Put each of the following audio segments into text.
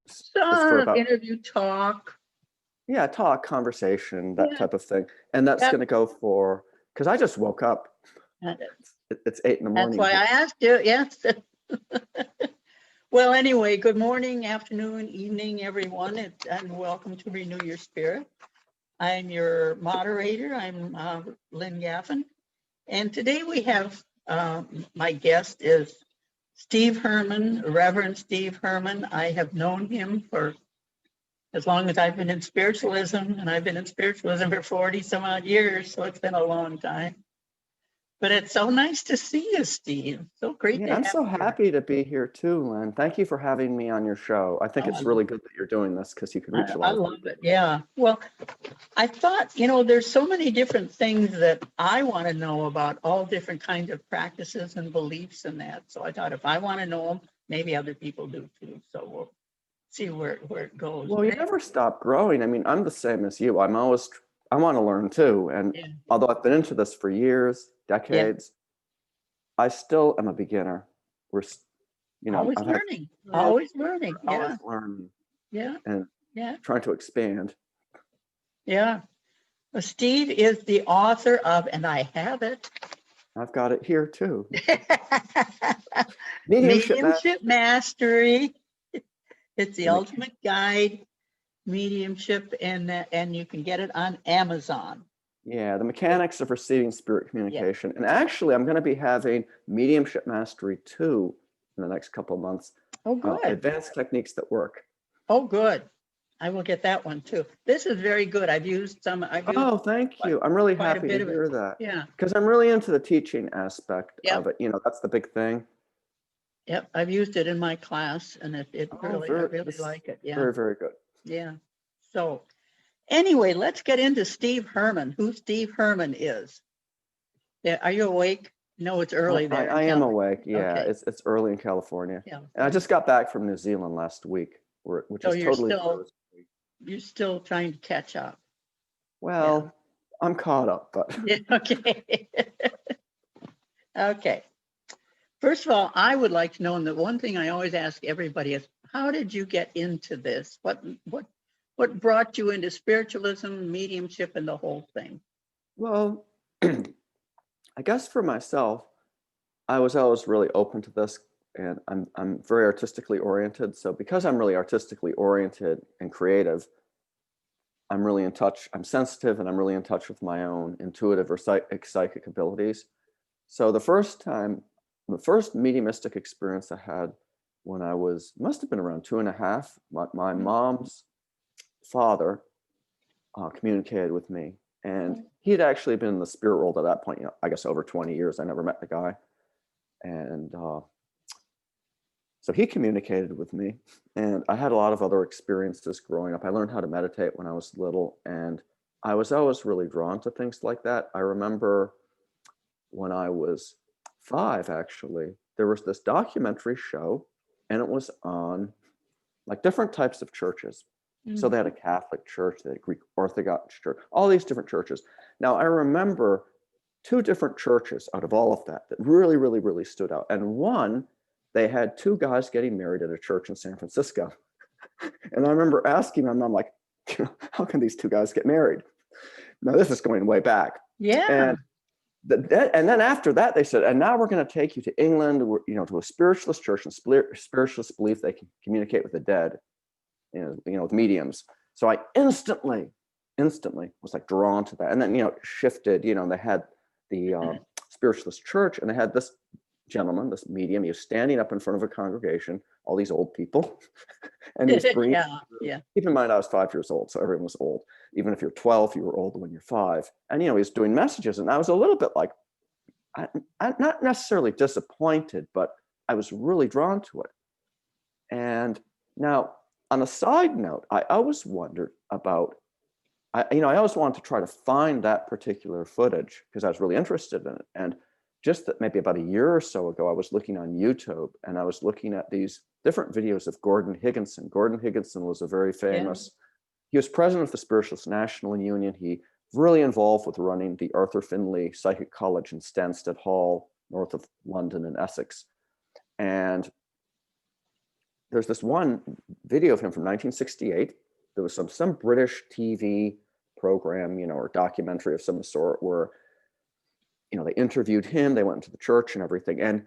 It's for about interview talk. Yeah, talk, conversation, that Yeah. type of thing. And that's Yep. going to go for, because I just woke up. It's 8 in the morning. That's why I asked you. Yes. Well, anyway, good morning, afternoon, evening, everyone, and welcome to Renew Your Spirit. I'm your moderator. I'm Lynn Gaffin. And today we have, my guest is Steve Hermann, Reverend Steve Hermann. I have known him for as long as I've been in spiritualism, and I've been in spiritualism for 40 some odd years, so it's been a long time. But it's so nice to see you, Steve. So great to I'm have so you here. happy to be here too, Lynn. Thank you for having me on your show. I think it's really good that you're doing this because you can reach a lot I of love people. it. Yeah. Well, I thought, there's so many different things that I want to know about, all different kinds of practices and beliefs and that. So I thought if I want to know them, maybe other people do too. So we'll see where it goes. Well, you never stop growing. I mean, I'm the same as you. I want to learn too. And Yeah. although I've been into this for years, decades, I still am a beginner. Always I've had learning. Always learning. Yeah. always learning Yeah. and Yeah. trying to expand. Yeah. Well, Steve is the author of, and I have it, I've got it here too. Mediumship Mastery. It's the And ultimate guide, mediumship, and you can get it on Amazon. Yeah, the mechanics of receiving spirit communication. And actually, I'm going to be having Mediumship Mastery 2 in the next couple of months. Oh, good. Advanced techniques that work. Oh, good. I will get that one too. This is very good. I've used some. Oh, thank you. I'm really happy to hear that. Yeah. Because I'm really into the teaching aspect of it. That's the big thing. Yep. I've used it in my class and I really like it. Yeah. Very, very good. Yeah. So anyway, let's get into Steve Hermann, who Steve Hermann is. Yeah. Are you awake? No, it's early there. I am awake. Yeah, okay. It's early in California. Yeah. And I just got back from New Zealand last week, which is totally frozen. You're still trying to catch up. Well, I'm caught up, but. Yeah, okay. Okay. First of all, I would like to know, and the one thing I always ask everybody is, how did you get into this? What brought you into spiritualism, mediumship, and the whole thing? Well, I guess for myself, I was always really open to this. and I'm very artistically oriented. So because I'm really artistically oriented and creative, I'm really in touch. I'm sensitive, and I'm really in touch with my own intuitive or psychic abilities. So the first mediumistic experience I had when I must have been around 2.5. My mom's father communicated with me, and he had actually been in the spirit world at that point. I guess over 20 years. I never met the guy, and so he communicated with me, and I had a lot of other experiences growing up. I learned how to meditate when I was little, and I was always really drawn to things like that. I remember when I was 5, actually, there was this documentary show, and it was on like different types of churches. So they had a Catholic church, they had a Greek Orthodox church, all these different churches. Now I remember 2 different churches out of all of that really, really, really stood out. And one, they had 2 guys getting married at a church in San Francisco. And I remember asking my mom, like, how can these 2 guys get married? Now this is going way back. Yeah. And and then after that, they said, and now we're going to take you to England, to a spiritualist church, and spiritualists believe they can communicate with the dead, with mediums. So I instantly was like drawn to that. And then, shifted, they had the spiritualist church, and they had this gentleman, this medium. He was standing up in front of a congregation, all these old people, and he was bringing. Yeah. Keep in mind, I was 5 years old, so everyone was old. Even if you're 12, you were old when you're 5. And he was doing messages, and I was a little bit like, I'm not necessarily disappointed, but I was really drawn to it. And now, on a side note, I always wondered about. I always wanted to try to find that particular footage because I was really interested in it. And just that maybe about a year or so ago, I was looking on YouTube, and I was looking at these different videos of Gordon Higginson. Gordon Higginson was a very famous, he was president of the Spiritualist National Union. He was really involved with running the Arthur Findlay Psychic College in Stansted Hall, north of London in Essex. And there's this one video of him from 1968. There was some British TV program, or documentary of some sort where, they interviewed him, they went into the church and everything. And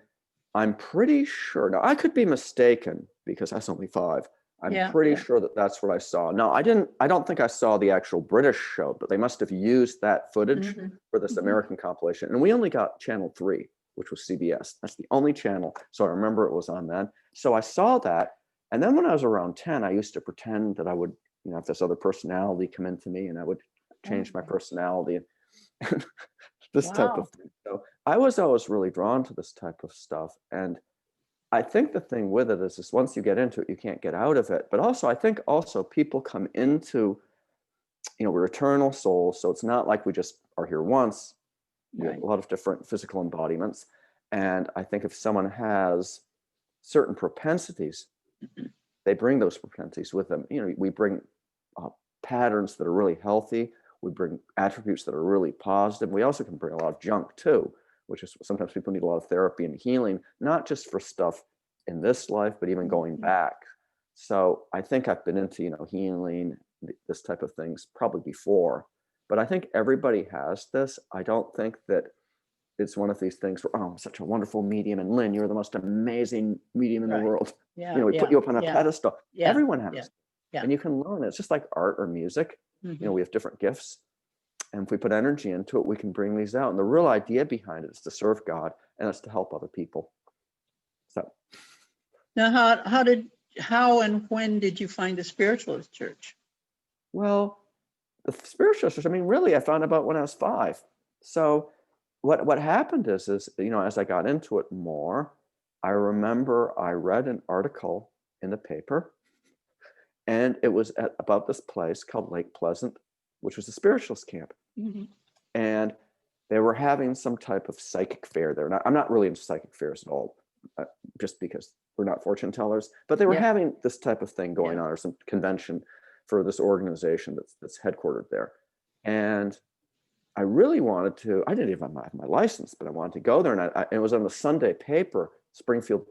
I'm pretty sure, now I could be mistaken because I was only 5. I'm pretty sure that that's what I saw. No, I don't think I saw the actual British show, but they must have used that footage for this American compilation. And we only got channel 3, which was CBS. That's the only channel. So I remember it was on then. So I saw that. And then when I was around 10, I used to pretend that I would, have this other personality come into me, and I would change my personality and this type of thing. So I was always really drawn to this type of stuff. And I think the thing with it is once you get into it, you can't get out of it. But also, I think people come into, we're eternal souls. So it's not like we just are here once. We have a lot of different physical embodiments. And I think if someone has certain propensities, they bring those propensities with them. We bring patterns that are really healthy. We bring attributes that are really positive. We also can bring a lot of junk too, which is sometimes people need a lot of therapy and healing, not just for stuff in this life, but even going back. So I think I've been into, healing, this type of things probably before, but I think everybody has this. I don't think that it's one of these things where, I'm such a wonderful medium, and Lynn, you're the most amazing medium in the world. We put you up on a pedestal. Everyone has. And you can learn. It's just like art or music. We have different gifts. And if we put energy into it, we can bring these out. And the real idea behind it is to serve God, and it's to help other people. So now how and when did you find the spiritualist church? Well, the spiritualist church, really, I found about when I was 5. So what happened is, as I got into it more, I remember I read an article in the paper, and it was about this place called Lake Pleasant, which was a spiritualist camp. And they were having some type of psychic fair there. Now, I'm not really into psychic fairs at all, just because we're not fortune tellers, but they were having this type of thing going on, or some convention for this organization that's headquartered there. And I really wanted to, I didn't even have my license, but I wanted to go there. And it was on the Sunday paper, Springfield,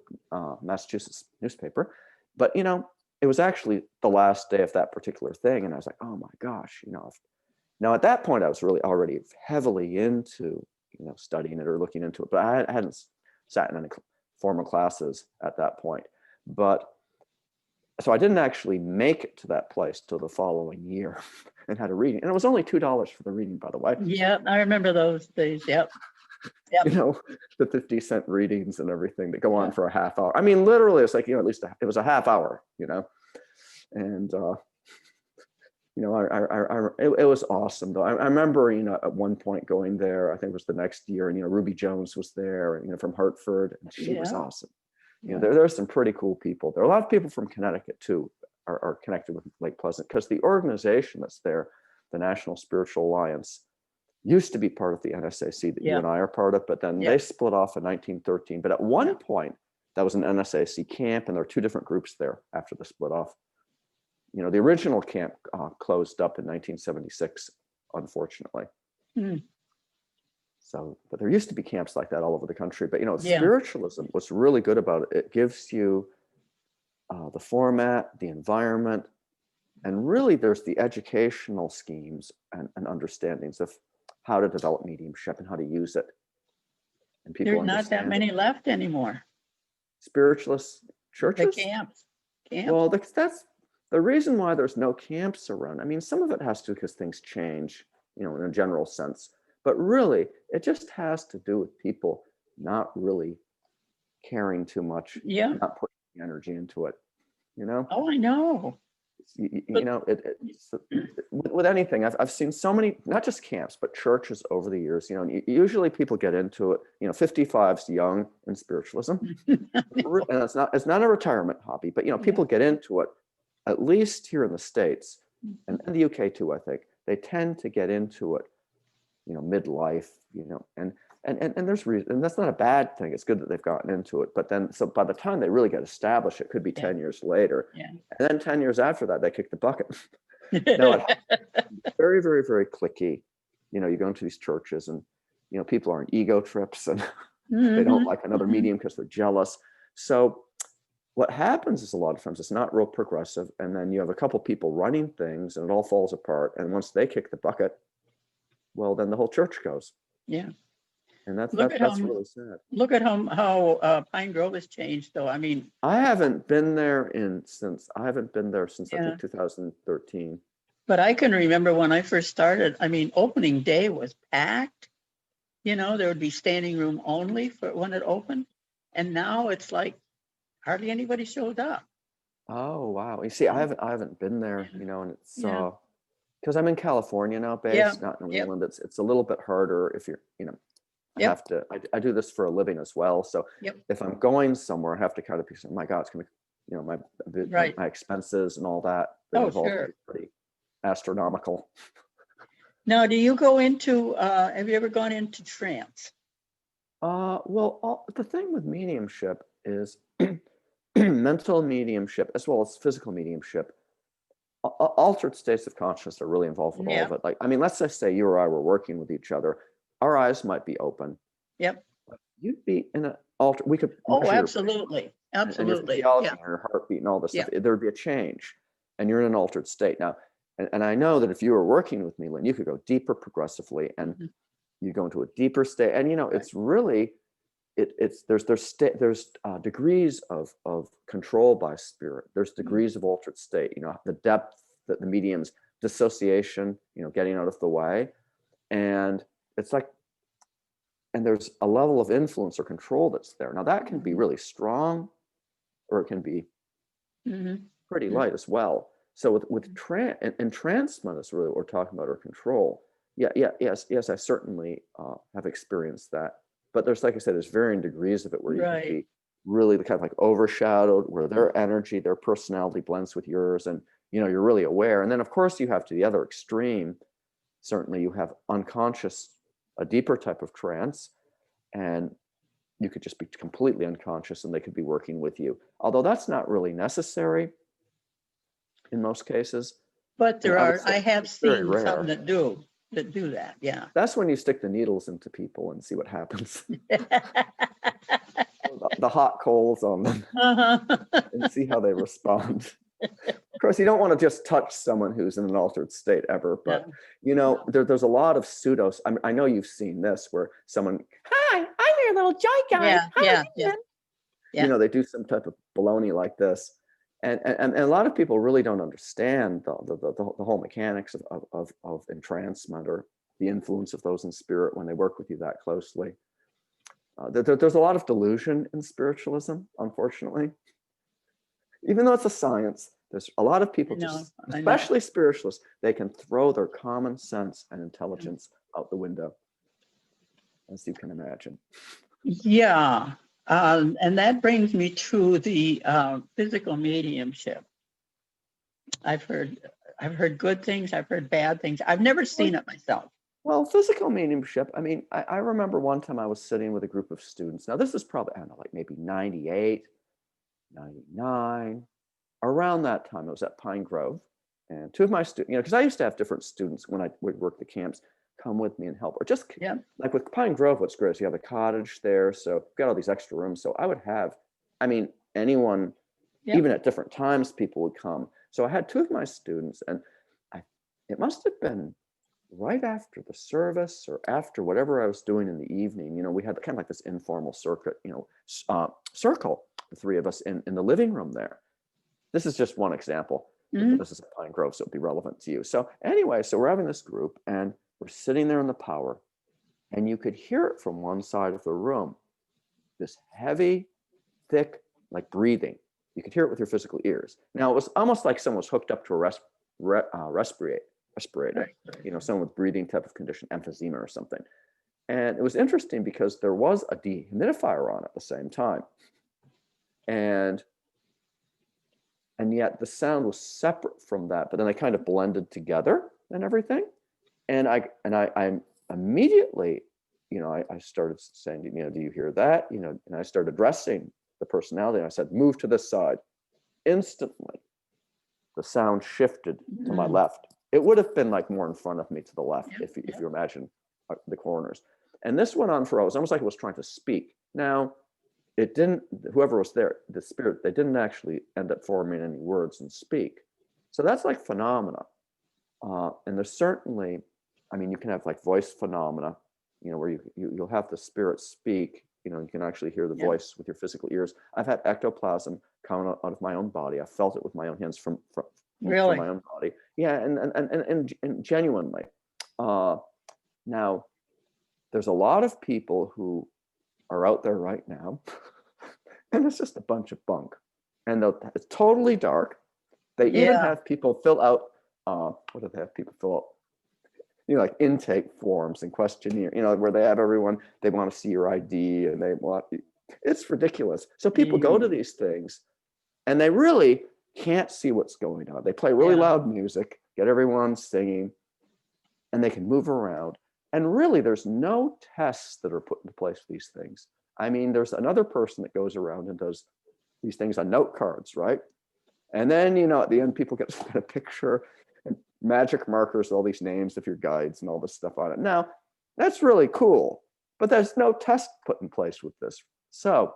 Massachusetts newspaper. But, it was actually the last day of that particular thing. And I was like, oh my gosh, now at that point I was really already heavily into, studying it or looking into it, but I hadn't sat in any formal classes at that point. But so I didn't actually make it to that place till the following year and had a reading. And it was only $2 for the reading, by the way. Yeah, I remember those days. Yep. You know, the 50-cent readings and everything that go on Yeah. for a half hour. I mean, literally, it's like, at least it was a half hour, and, it was awesome though. I remember, at one point going there, I think it was the next year, and, Ruby Jones was there, and, from Hartford, and she was Yeah. awesome. Yeah. There's some pretty cool people. There are a lot of people from Connecticut too, are connected with Lake Pleasant, because the organization that's there, the National Spiritual Alliance, used to be part of the NSAC that you and I are part of, but then they split off in 1913. But at one point, that was an NSAC camp, and there were two different groups there after the split off. The original camp closed up in 1976, unfortunately. So, but there used to be camps like that all over the country. But, spiritualism, what's really good about it, it gives you the format, the environment, and really there's the educational schemes and understandings of how to develop mediumship and how to use it. And people There's not that many left anymore. Spiritualist churches? The camps. Well, that's the reason why there's no camps around. I mean, some of it has to because things change, in a general sense. But really, it just has to do with people not really caring too much, not putting the energy into it, Oh, I know. With anything, I've seen so many, not just camps, but churches over the years, and usually people get into it, 55's young in spiritualism. And it's not a retirement hobby, but, people get into it, at least here in the States and the UK too, I think. They tend to get into it, midlife, and there's reason, and that's not a bad thing. It's good that they've gotten into it, but then, so by the time they really get established, it could be 10 years later. And then 10 years after that, they kick the bucket. Now, it's very, very, very cliquey. You go into these churches and, people are on ego trips and they don't like another medium because they're jealous. So what happens is a lot of times it's not real progressive. And then you have a couple people running things and it all falls apart. And once they kick the bucket, well, then the whole church goes. Yeah. And that's really sad. Look at how Pine Grove has changed, though. I mean, I haven't been there since I think 2013. But I can remember when I first started, I mean, opening day was packed. There would be standing room only for when it opened. And now it's like hardly anybody showed up. Oh, wow. You see, I haven't been there, and it's because I'm in California now, based, not in New England. It's a little bit harder if you're, I have to, I do this for a living as well. So if I'm going somewhere, I have to kind of be saying, my God, it's going to, my expenses and all that. Oh, sure. Pretty astronomical. Now, do you go into, have you ever gone into trance? Well, the thing with mediumship is mental mediumship as well as physical mediumship. Altered states of consciousness are really involved with all of it. Like, I mean, let's just say you or I were working with each other. Our eyes might be open. Yep. You'd be in an alter. We could. Oh, absolutely. Absolutely. And your heartbeat and all this stuff. There would be a change, and you're in an altered state now. And I know that if you were working with me, Lynn, you could go deeper progressively, and you go into a deeper state. And it's really, there's degrees of control by spirit. There's degrees of altered state. The depth that the medium's dissociation. Getting out of the way, and it's like, and there's a level of influence or control that's there. Now that can be really strong, or it can be pretty light as well. So with entrancement is really what we're talking about, or control. Yes, I certainly have experienced that. But there's, like I said, there's varying degrees of it where you can be really kind of like overshadowed, where their energy, their personality blends with yours, and you're really aware. And then of course you have to the other extreme. Certainly you have unconscious, a deeper type of trance, and you could just be completely unconscious and they could be working with you. Although that's not really necessary in most cases. But I have seen some that do that. Yeah. That's when you stick the needles into people and see what happens. The hot coals on them and see how they respond. Of course, you don't want to just touch someone who's in an altered state ever, but there's a lot of pseudos. I know you've seen this where someone, hi, I'm your little joy guy. Yeah. Yeah. They do some type of baloney like this. And a lot of people really don't understand the whole mechanics of entrancement or the influence of those in spirit when they work with you that closely. There's a lot of delusion in spiritualism, unfortunately. Even though it's a science, there's a lot of people, especially spiritualists, they can throw their common sense and intelligence out the window, as you can imagine. Yeah. And that brings me to the physical mediumship. I've heard good things. I've heard bad things. I've never seen it myself. Well, physical mediumship, I mean, I remember one time I was sitting with a group of students. Now, this is probably, I don't know, like maybe 98, 99, around that time. I was at Pine Grove. And two of my students, because I used to have different students when I would work the camps, come with me and help. Or just like with Pine Grove, what's great is you have a cottage there. So you've got all these extra rooms. So I would have, anyone, even at different times, people would come. So I had two of my students, and it must have been right after the service or after whatever I was doing in the evening. We had kind of like this informal circuit, circle, the three of us in the living room there. This is just one example. Mm-hmm. This is at Pine Grove, so it'll be relevant to you. So anyway, so we're having this group, and we're sitting there in the power, and you could hear it from one side of the room, this heavy, thick, like breathing. You could hear it with your physical ears. Now, it was almost like someone was hooked up to a respirator, someone with breathing type of condition, emphysema or something. And it was interesting because there was a dehumidifier on at the same time. And yet the sound was separate from that, but then they kind of blended together and everything. And I immediately, I started saying, do you hear that? And I started addressing the personality. And I said, move to this side. Instantly, the sound shifted to my left. It would have been like more in front of me to the left, if you imagine the corners. And this went on for hours, almost like it was trying to speak. Now, it didn't, whoever was there, the spirit, they didn't actually end up forming any words and speak. So that's like phenomena. And there's certainly, you can have like voice phenomena, where you'll have the spirit speak, you can actually hear the voice with your physical ears. I've had ectoplasm come out of my own body. I felt it with my own hands from my own body. Yeah, and genuinely. Now, there's a lot of people who are out there right now, and it's just a bunch of bunk. And it's totally dark. They even have people fill out, what do they have people fill out? Like intake forms and questionnaire, where they have everyone, they want to see your ID and it's ridiculous. So people go to these things and they really can't see what's going on. They play really loud music, get everyone singing, and they can move around. And really, there's no tests that are put into place for these things. There's another person that goes around and does these things on note cards, right? And then, at the end, people get a picture and magic markers, all these names of your guides and all this stuff on it. Now, that's really cool, but there's no test put in place with this. So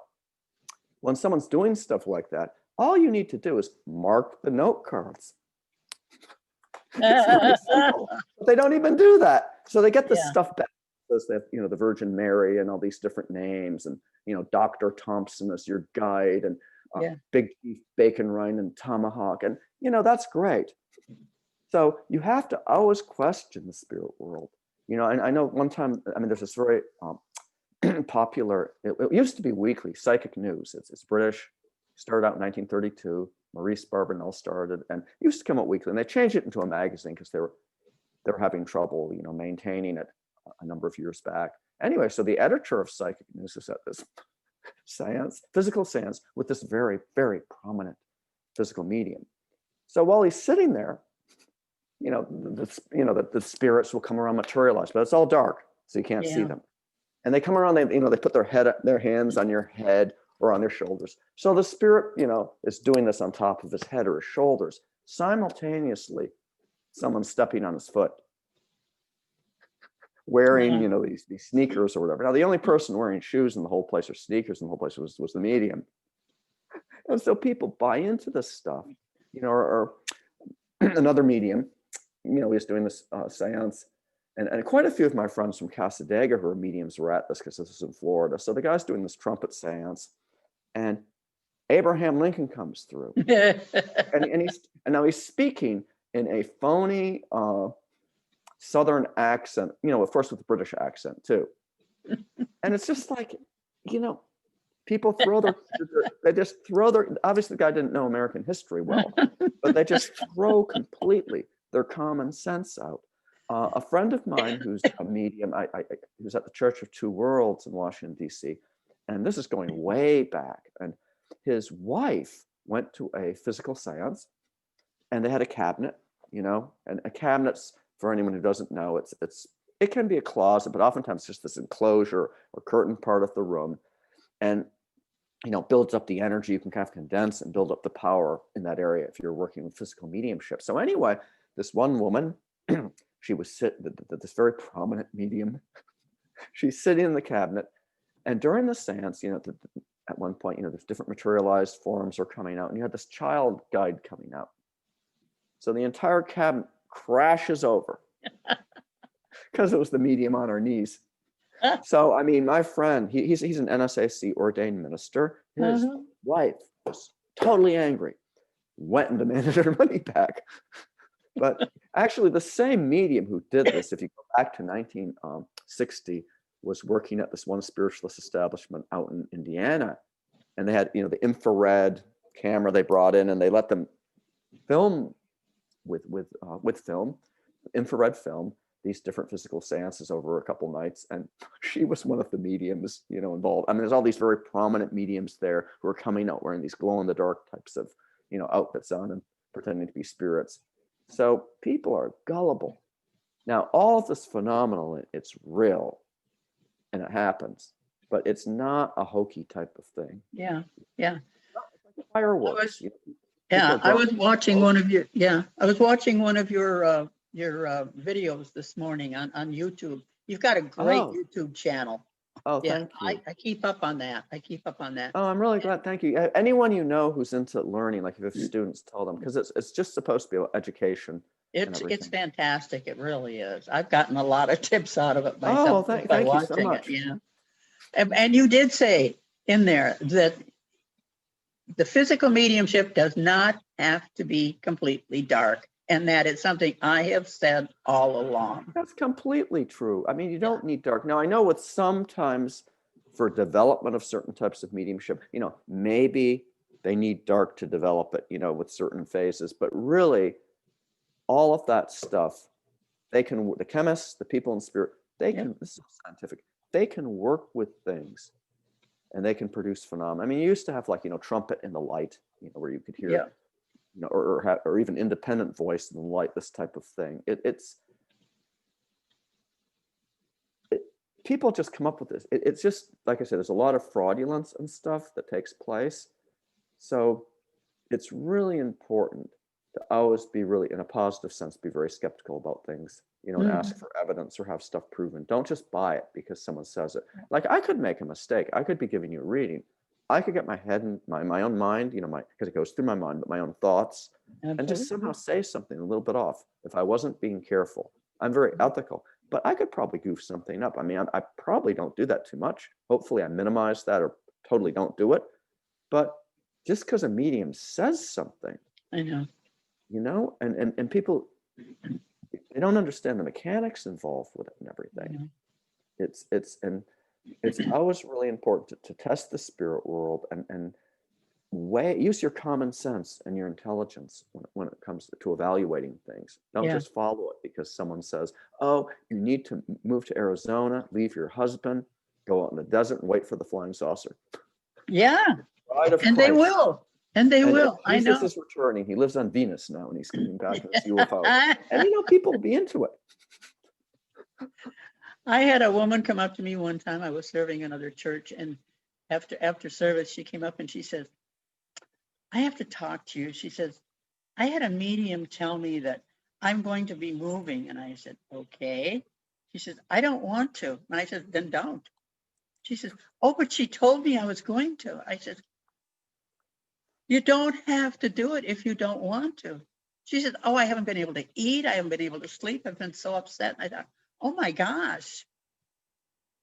when someone's doing stuff like that, all you need to do is mark the note cards. It's really simple, but they don't even do that. So they get this stuff back. They have, the Virgin Mary and all these different names, and Dr. Thompson as your guide, and Big Beef, Bacon Rind, and Tomahawk, and that's great. So you have to always question the spirit world. And I know one time, there's this very popular. It used to be weekly, Psychic News. It's British. Started out in 1932. Maurice Barbanel started, and it used to come out weekly. And they changed it into a magazine because they were having trouble, maintaining it a number of years back. Anyway, so the editor of Psychic News is at this physical seance with this very, very prominent physical medium. So while he's sitting there, the spirits will come around, materialize, but it's all dark, so you can't see them. And they come around, they put their hands on your head or on their shoulders. So the spirit, is doing this on top of his head or his shoulders. Simultaneously, someone's stepping on his foot, wearing, these sneakers or whatever. Now, the only person wearing shoes in the whole place, or sneakers in the whole place, was the medium. And so people buy into this stuff, or another medium, was doing this seance. And quite a few of my friends from Casadega who are mediums were at this, because this is in Florida. So the guy's doing this trumpet seance. and Abraham Lincoln comes through, and now he's speaking in a phony Southern accent, of course with a British accent too. And it's just like, people they just throw obviously the guy didn't know American history well, but they just throw completely their common sense out. A friend of mine who's a medium, he was at the Church of Two Worlds in Washington, D.C., and this is going way back. And his wife went to a physical seance, and they had a cabinet, and a cabinet's, for anyone who doesn't know, it can be a closet, but oftentimes it's just this enclosure or curtain part of the room, and builds up the energy. You can kind of condense and build up the power in that area if you're working with physical mediumship. So anyway, this one woman, she was this very prominent medium. She's sitting in the cabinet, and during the seance, at one point, there's different materialized forms are coming out, and you had this child guide coming out. So the entire cabinet crashes over because it was the medium on her knees. So, I mean, my friend, he's an NSAC ordained minister. His wife was totally angry, went and demanded her money back. But actually, the same medium who did this, if you go back to 1960, was working at this one spiritualist establishment out in Indiana. And they had, the infrared camera they brought in, and they let them film with film, infrared film, these different physical seances over a couple nights. And she was one of the mediums, involved. I mean, there's all these very prominent mediums there who are coming out wearing these glow in the dark types of, outfits on and pretending to be spirits. So people are gullible. Now, all of this phenomenon, it's real and it happens, but it's not a hokey type of thing. Yeah. It's like fireworks. I was watching one of your videos this morning on YouTube. You've got a great YouTube channel. Oh, thank you. I keep up on that. Oh, I'm really glad. Thank you. Anyone who's into learning, like if you have students, tell them, because it's just supposed to be about education. It's fantastic. It really is. I've gotten a lot of tips out of it myself. Oh, well, thank you so much. And you did say in there that the physical mediumship does not have to be completely dark, and that it's something I have said all along. That's completely true. I mean, you don't need dark. Now, I know with sometimes for development of certain types of mediumship, maybe they need dark to develop it, with certain phases, but really all of that stuff, the chemists, the people in spirit, this is scientific, they can work with things and they can produce phenomena. I mean, you used to have trumpet in the light, where you could hear, or even independent voice in the light, this type of thing. People just come up with this. It's just, like I said, there's a lot of fraudulence and stuff that takes place. So it's really important to always be really, in a positive sense, be very skeptical about things, and ask for evidence or have stuff proven. Don't just buy it because someone says it. Like, I could make a mistake. I could be giving you a reading. I could get my head in my own mind, because it goes through my mind, but my own thoughts, and just somehow say something a little bit off if I wasn't being careful. I'm very ethical, but I could probably goof something up. I mean, I probably don't do that too much. Hopefully I minimize that or totally don't do it. But just because a medium says something, I know. And people, they don't understand the mechanics involved with it and everything. It's always really important to test the spirit world and use your common sense and your intelligence when it comes to evaluating things. Don't just follow it because someone says, oh, you need to move to Arizona, leave your husband, go out in the desert and wait for the flying saucer. Yeah, and they will. And they will. I know. Jesus is returning. He lives on Venus now, and he's coming back in his UFO. And people will be into it. I had a woman come up to me one time. I was serving another church, and after service, she came up and she says, "I have to talk to you." She says, "I had a medium tell me that I'm going to be moving," and I said, "Okay." She says, "I don't want to," and I said, "Then don't." She says, "Oh, but she told me I was going to." I said, "You don't have to do it if you don't want to." She said, "Oh, I haven't been able to eat. I haven't been able to sleep. I've been so upset." And I thought, oh my gosh,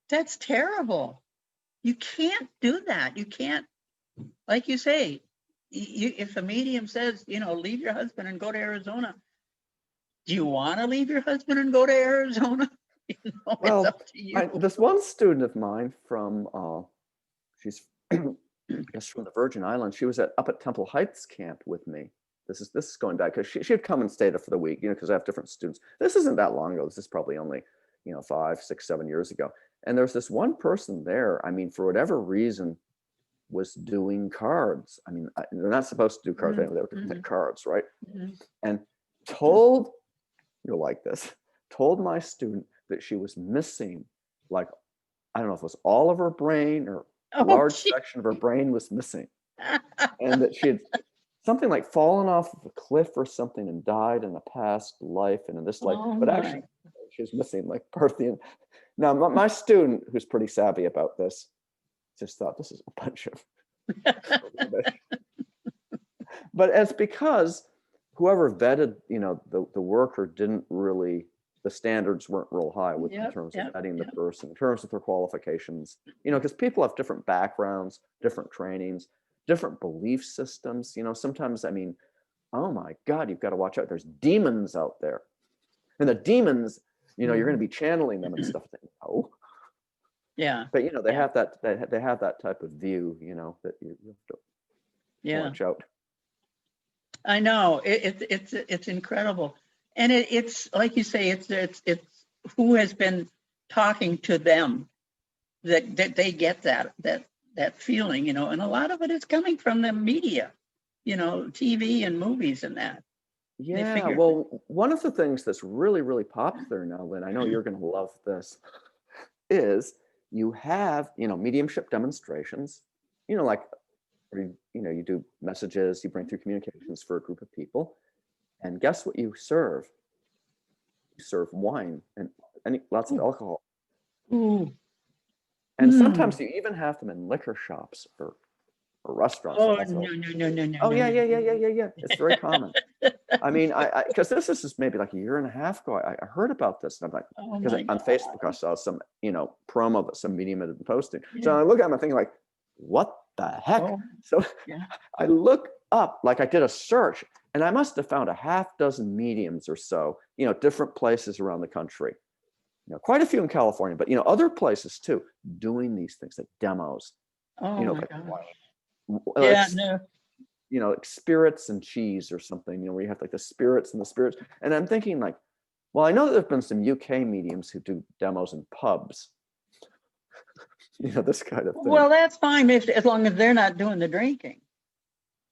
that's terrible. You can't do that. You can't like you say, if a medium says, leave your husband and go to Arizona, do you want to leave your husband and go to Arizona? It's Well, up to you. this one student of mine from, she's, I guess from the Virgin Islands, she was up at Temple Heights camp with me. This is going back because she'd come and stay there for the week, because I have different students. This isn't that long ago. This is probably only, 5, 6, 7 years ago. And there's this one person there, I mean, for whatever reason, was doing cards. I mean, they're not supposed to do cards, Mhm, they were doing mhm. cards, right? Mhm. And you'll like this, told my student that she was missing, like, I don't know if it was all of her brain or a Oh, large gee. section of her brain was missing. And that she had something like fallen off of a cliff or something and died in a past life and in this life. Oh But my. actually, she was missing like part of the. Now, my student, who's pretty savvy about this, just thought this is a bunch of rubbish. But it's because whoever vetted, the worker didn't really, the standards weren't real high in Yep, terms of yep, vetting the yep. person, in terms of their qualifications, because people have different backgrounds, different trainings, different belief systems. Sometimes, I mean, oh my God, you've got to watch out. There's demons out there. And the demons, you're going to be channeling them and stuff. No. Yeah, But they yeah, have that they have that type of view, that you have to yeah. watch out. I know it's incredible, and it's like you say, it's who has been talking to them that they get that feeling, and a lot of it is coming from the media, TV and movies and that. They Yeah, figure, well, one of the things that's really, really popular now, Lynn, I know you're going to love this, is you have, mediumship demonstrations, like, you do messages, you bring through communications for a group of people. And guess what you serve? You serve wine and lots of alcohol. ooh, And sometimes you even have them in liquor shops or restaurants. oh Also, no, oh no, yeah, no. yeah, yeah, yeah, yeah, yeah. It's very common. I mean, I because this is just maybe like a year and a half ago. I heard about this, and I'm like, Oh because my on God. Facebook I saw some promo that some medium had been posting. So Yeah. I look at them, I'm thinking like, what the heck? Oh, So yeah. I look up, like I did a search, and I must have found a half dozen mediums or so, different places around the country. Quite a few in California, but other places too, doing these things like demos. Oh my Like God. like Yeah, no. like spirits and cheese or something, where you have like the spirits and the spirits. And I'm thinking like, well, I know that there've been some UK mediums who do demos in pubs, this kind of thing. Well, that's fine as long as they're not doing the drinking.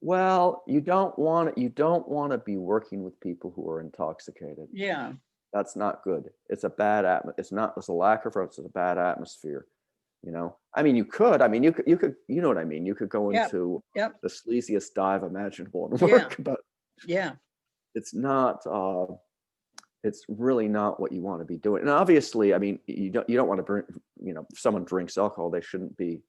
Well, you don't want to be working with people who are intoxicated. Yeah. That's not good. It's a bad atmosphere. It's a lack of it's a bad atmosphere. I mean, you could, you could, you know what I mean? You could go Yep. into Yep. the sleaziest dive imaginable and Yeah. work, but Yeah. it's not, it's really not what you want to be doing. And obviously, I mean, you don't want to bring, if someone drinks alcohol, they shouldn't be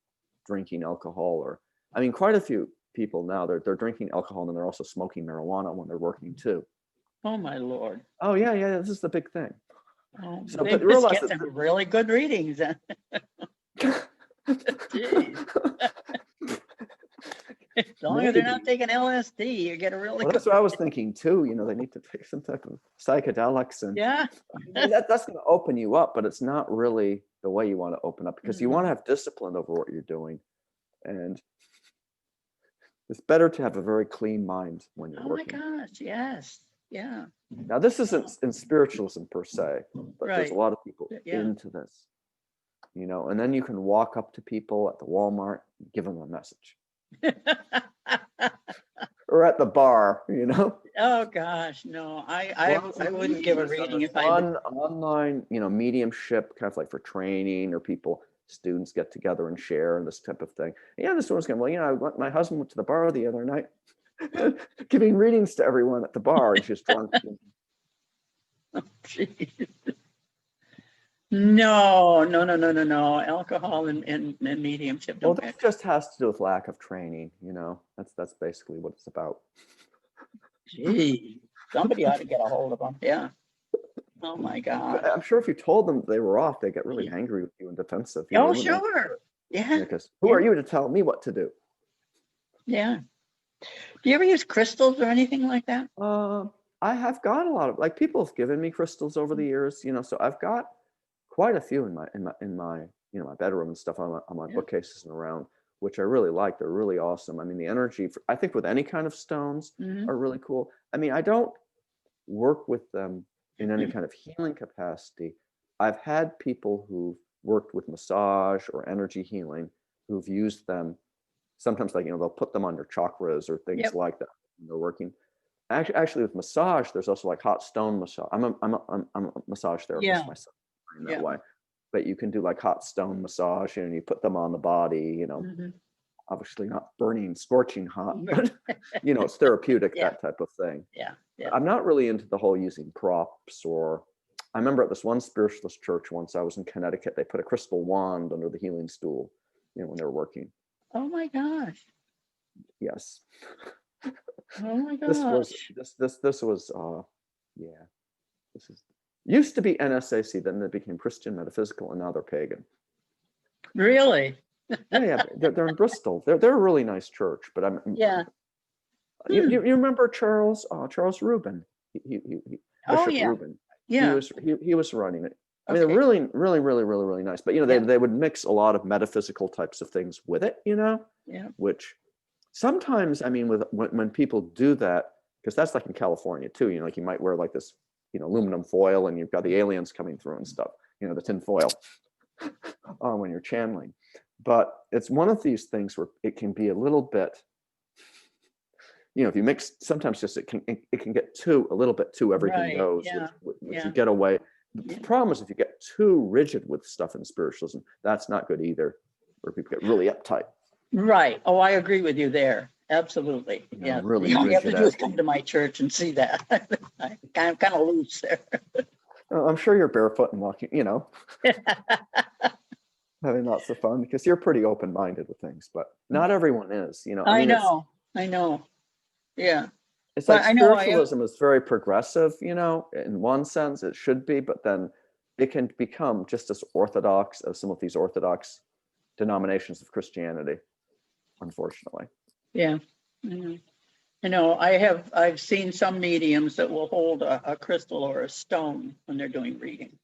drinking alcohol. Or, I mean, quite a few people now, they're drinking alcohol and they're also smoking marijuana when they're working too. Oh my Lord. Oh yeah, yeah, this is the big thing. Oh, So, they but must realize get that some really good readings. Jeez. As long as they're not taking LSD, you get a really Well, good. that's what I was thinking too. They need to take some type of psychedelics, and Yeah. I mean, that's going to open you up, but it's not really the way you want to open up, because you want to have discipline over what you're doing, and it's better to have a very clean mind when you're Oh my working. gosh, yes. Yeah. Now, this isn't in spiritualism per se, but there's a Right. lot of people Yeah. into this, and then you can walk up to people at the Walmart, and give them a message, or at the bar, Oh gosh, no. I wouldn't give a reading if I One online, mediumship, kind of like for training, or students get together and share and this type of thing. Yeah, this one's going, well, my husband went to the bar the other night, giving readings to everyone at the bar, and she's drunk. Jeez. No. Alcohol and mediumship Well, don't this mix. just has to do with lack of training. That's basically what it's about. Gee, somebody ought to get a hold of them. Yeah. Oh my God. I'm sure if you told them they were off, they get really angry with you and defensive. Oh, sure. Yeah. Because who are you to tell me what to do? Yeah. Do you ever use crystals or anything like that? Uh, I have got a lot of, like, people have given me crystals over the years, so I've got quite a few in my my bedroom and stuff, on my Yeah. bookcases and around, which I really like. They're really awesome. I mean, the energy I think with any kind of stones Hmm. are really cool. I mean, I don't work with them in any kind of healing capacity. I've had people who've worked with massage or energy healing who've used them sometimes, like, they'll put them on your chakras or things Yep. like that when they're working. Actually, with massage, there's also like hot stone massage. I'm a massage therapist Yeah. myself in that Yeah. way. But you can do like hot stone massage, and you put them on the body, Hmm. obviously not burning, scorching hot, but it's therapeutic, Yeah. that type of thing. Yeah. But Yeah. I'm not really into the whole using props. Or I remember at this one spiritualist church once, I was in Connecticut, they put a crystal wand under the healing stool, when they were working. Oh my gosh. Yes. Oh my This was gosh. this was yeah. This is used to be NSAC, then they became Christian Metaphysical, and now they're pagan. Really? Yeah, yeah. They're in Bristol. They're a really nice church. But Yeah. you remember Charles Rubin, Oh Bishop yeah. Rubin. Yeah. He was running it. I mean, they're Okay. really, really, really, really, really nice. But Yeah. they would mix a lot of metaphysical types of things with it, Yeah. which sometimes, I mean, when people do that, because that's like in California too, like you might wear like this, aluminum foil, and you've got the aliens coming through and stuff, the tin foil when you're channeling. But it's one of these things where it can be a little bit, if you mix, sometimes just it can get a little bit too everything Right. goes, Yeah. which you Yeah. get away. The Yeah. problem is if you get too rigid with stuff in spiritualism, that's not good either, where people get really uptight. Right. Oh, I agree with you there. Absolutely. Yeah. Really All you have to rigid. do is come to my church and see that. I'm kind of loose there. I'm sure you're barefoot and walking, having lots of fun, because you're pretty open-minded with things, but not everyone is, I I mean, know. I know. Yeah. it's like But I know I am. spiritualism is very progressive, in one sense it should be, but then it can become just as orthodox as some of these orthodox denominations of Christianity, unfortunately. Yeah. I know. I've seen some mediums that will hold a crystal or a stone when they're doing reading.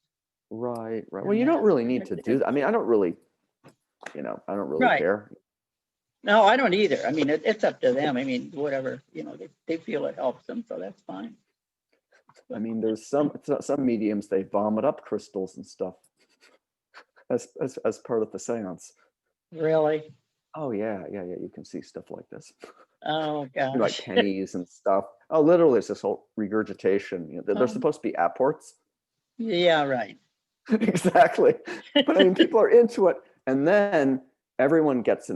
Right. Well, And you don't really need that's to do it. that. I mean, I don't really Right. care. No, I don't either. I mean, it's up to them. I mean, whatever, they feel it helps them, so that's fine. I mean, there's some mediums, they vomit up crystals and stuff as part of the seance. Really? Oh yeah, yeah, yeah. You can see stuff like this. Oh Like gosh. pennies and stuff. Oh, literally, it's this whole regurgitation. They're Um, supposed to be apports. yeah, right. Exactly. But I mean, people are into it, and then everyone gets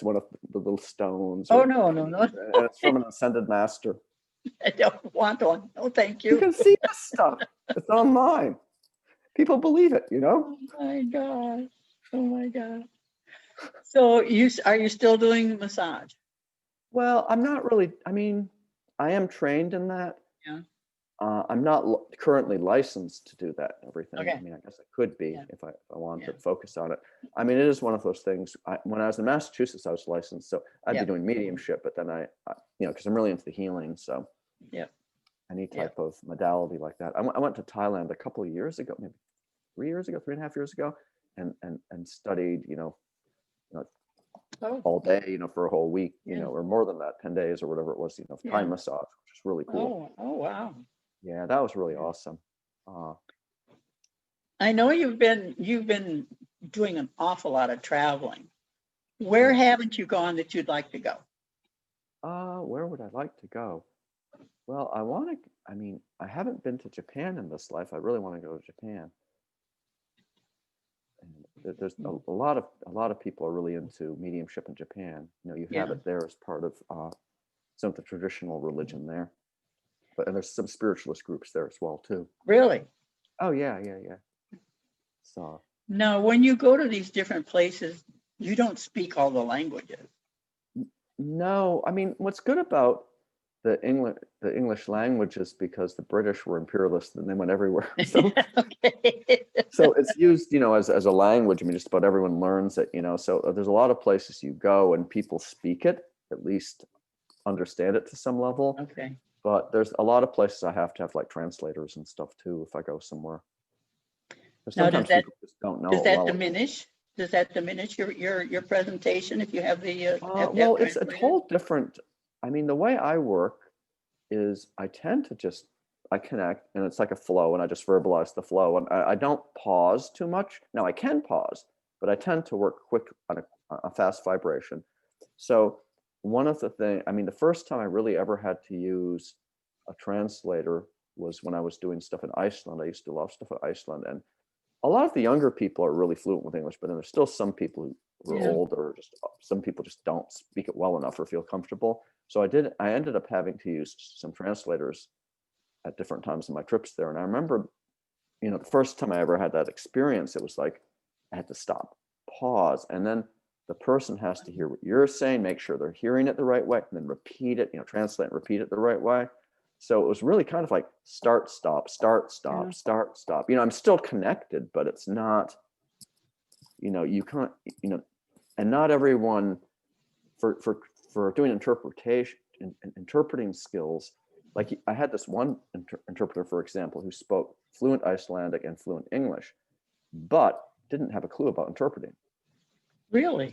one of the little stones Oh or no, no, pennies, no. and it's from an ascended master. I don't want one. No, thank You you. can see this stuff. It's online. People believe it. Oh my gosh. Oh my God. So are you still doing massage? Well, I'm not really. I mean, I am trained in that. Yeah. I'm not currently licensed to do that and everything. I Okay. mean, I guess I could be Yeah. if I wanted Yeah. to focus on it. I mean, it is one of those things. When I was in Massachusetts, I was licensed, so I'd Yeah. be doing mediumship. But then because I'm really into the healing, so Yeah. any Yeah. type of modality like that. I went to Thailand a couple of years ago, maybe 3 years ago, 3.5 years ago, and studied, Oh. all day, for a whole week, Yeah. or more than that, 10 days or whatever it was, Thai Yeah. massage, which is really cool. Oh wow. Yeah, that was really Yeah. awesome. I know you've been doing an awful lot of traveling. Where Yes. haven't you gone that you'd like to go? Where would I like to go? Well, I mean, I haven't been to Japan in this life. I really want to go to Japan. And there's a lot of people are really into mediumship in Japan. You have Yeah. it there as part of some of the traditional religion there. And there's some spiritualist groups there as well too. Really? Oh yeah, yeah, yeah. So Now, when you go to these different places, you don't speak all the languages. no, I mean, what's good about the English language is because the British were imperialists and they went everywhere. So Okay. so it's used, as a language. I mean, just about everyone learns it, So there's a lot of places you go and people speak it, at least understand it to some level. Okay. But there's a lot of places I have to have like translators and stuff too if I go somewhere. Because Now, sometimes people just don't know does it that well. diminish? Does that diminish your presentation if you have the have to have Well, it's a translators? whole different. I mean, the way I work is I tend to just I connect, and it's like a flow, and I just verbalize the flow, and I don't pause too much. Now I can pause, but I tend to work quick on a fast vibration. So one of the things, I mean, the first time I really ever had to use a translator was when I was doing stuff in Iceland. I used to love stuff in Iceland, and a lot of the younger people are really fluent with English, but then there's still some people who are Yeah. old, or just some people just don't speak it well enough or feel comfortable. So I ended up having to use some translators at different times in my trips there. And I remember, the first time I ever had that experience, it was like I had to stop, pause, and then the person has to hear what you're saying, make sure they're hearing it the right way, and then repeat it, translate and repeat it the right way. So it was really kind of like start, stop, start, stop, Yeah. start, stop. I'm still connected, but it's not, you can't, and not everyone for doing interpreting skills. Like I had this one interpreter, for example, who spoke fluent Icelandic and fluent English, but didn't have a clue about interpreting. Really?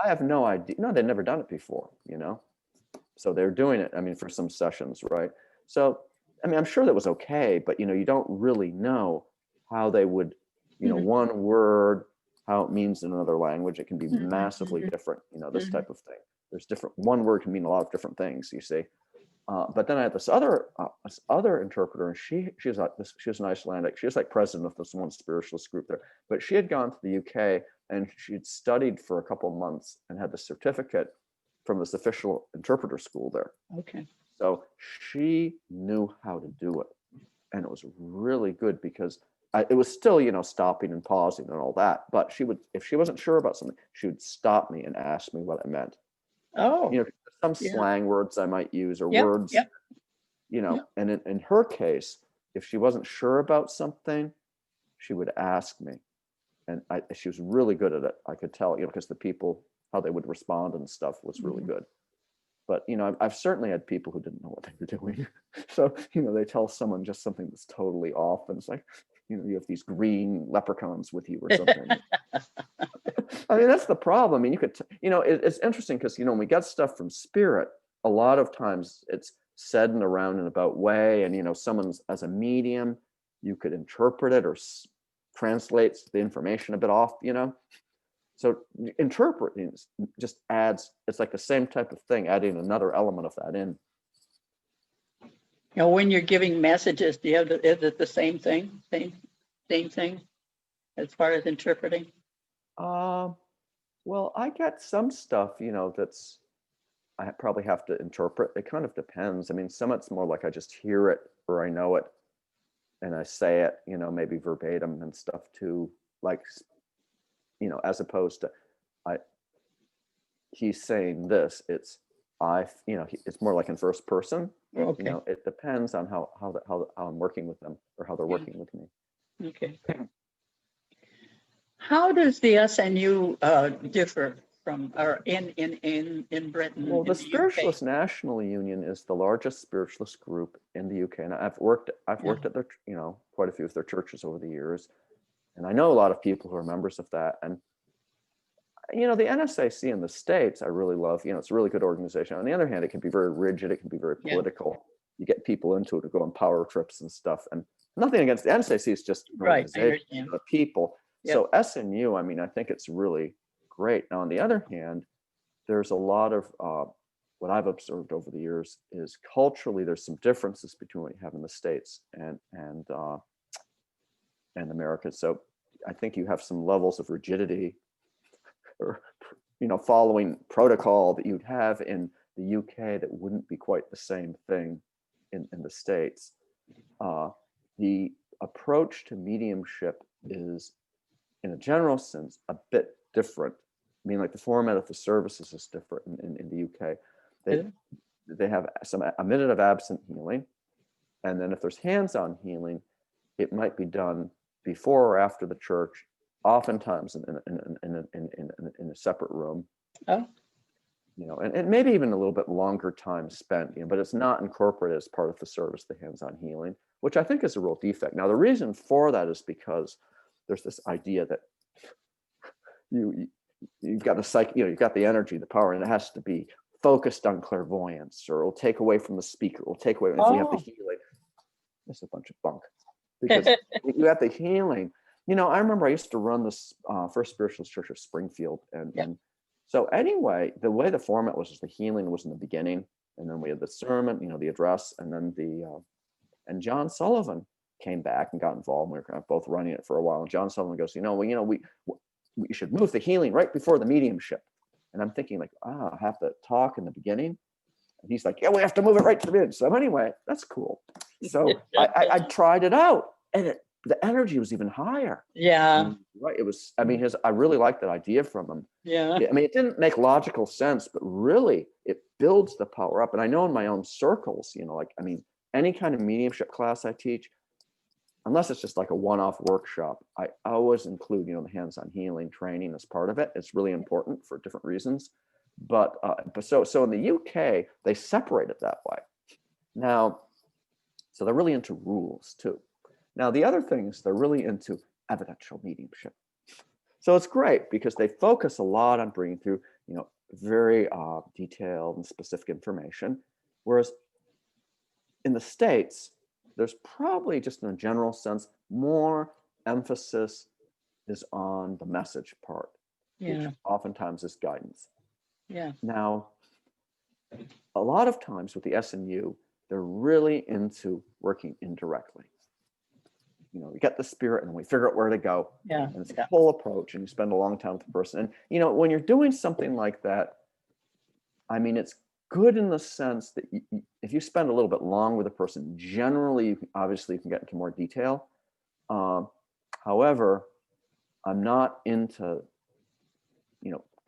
I have no idea. No, they'd never done it before, So they're doing it, I mean, for some sessions, right? So, I mean, I'm sure that was okay, but you don't really know how they would, Mhm. one word, how it means in another language. It can be Mhm, massively mhm, different, this mhm. type of thing. There's one word can mean a lot of different things, you see. But then I had this other interpreter, and she was an Icelandic. She was like president of this one spiritualist group there. But she had gone to the UK and she'd studied for a couple of months and had the certificate from this official interpreter school there. Okay. So she knew how to do it, and it was really good because it was still, stopping and pausing and all that. But she would, if she wasn't sure about something, she would stop me and ask me what it meant. Oh, Some yeah. slang words I might use, or Yep, words, yep. Yep. and in her case, if she wasn't sure about something, she would ask me. And she was really good at it. I could tell, because the people, how they would respond and stuff was really Mhm. good. But, I've certainly had people who didn't know what they were doing. So, they tell someone just something that's totally off, and it's like, you have these green leprechauns with you or something. I mean, that's the problem. I mean, you could, it's interesting because, when we get stuff from spirit, a lot of times it's said in a roundabout way, and, someone's as a medium, you could interpret it or translates the information a bit off, So interpreting just adds, it's like the same type of thing, adding another element of that in. When you're giving messages, do you have is it the same thing? Same thing as far as interpreting? Well, I get some stuff, that's I probably have to interpret. It kind of depends. I mean, some it's more like I just hear it or I know it and I say it, maybe verbatim and stuff too. Like, as opposed to I he's saying this, it's it's more like in first person. Okay. It depends on how I'm working with them or how they're Yeah. working with me. Okay. How does the SNU differ from or in Britain, Well, in the the UK? Spiritualist National Union is the largest spiritualist group in the UK, and I've worked at their, quite a few of their churches over the years, and I know a lot of people who are members of that. And the NSAC in the States, I really love. It's a really good organization. On the other hand, it can be very rigid. It can be very Yeah. political. You get people into it to go on power trips and stuff. And nothing against the NSAC, it's just an Right, I organization, understand. the people. Yep. So SNU, I mean, I think it's really great. Now, on the other hand, there's a lot of what I've observed over the years is culturally there's some differences between what you have in the States and America. So I think you have some levels of rigidity or following protocol that you'd have in the UK that wouldn't be quite the same thing in the States. The approach to mediumship is, in a general sense, a bit different. I mean, like the format of the services is different in the UK. They have a minute of absent healing, and then if there's hands-on healing, it might be done before or after the church, oftentimes in a separate room. Oh. and maybe even a little bit longer time spent, but it's not incorporated as part of the service, the hands-on healing, which I think is a real defect. Now, the reason for that is because there's this idea that you've got you've got the energy, the power, and it has to be focused on clairvoyance, or it'll take away from the speaker, it'll take away, if we have the healing. That's a bunch of bunk, because you have the healing. I remember I used to run this First Spiritualist Church of Springfield, and so anyway, the way the format was the healing was in the beginning, and then we had the sermon, the address, and then and John Sullivan came back and got involved. We were kind of both running it for a while, and John Sullivan goes, we should move the healing right before the mediumship. And I'm thinking like, I have to talk in the beginning. And he's like, yeah, we have to move it right to the mid. So anyway, that's cool. So I tried it out, and the energy was even higher. Yeah. Right. It was, I really liked that idea from him. Yeah. It didn't make logical sense, but really it builds the power up. And I know in my own circles, any kind of mediumship class I teach, unless it's just like a one-off workshop, I always include, the hands-on healing training as part of it. It's really important for different reasons. But so in the UK, they separate it that way. Now, so they're really into rules too. Now, the other thing is they're really into evidential mediumship. So it's great because they focus a lot on bringing through, very detailed and specific information. Whereas in the States, there's probably just in a general sense, more emphasis is on the message part, which oftentimes is guidance. Yeah. Now, a lot of times with the SNU, they're really into working indirectly. You get the spirit and we figure out where to go. Yeah. And it's a full approach, and you spend a long time with the person. And, when you're doing something like that, it's good in the sense that if you spend a little bit long with a person, generally, obviously you can get into more detail. However, I'm not into,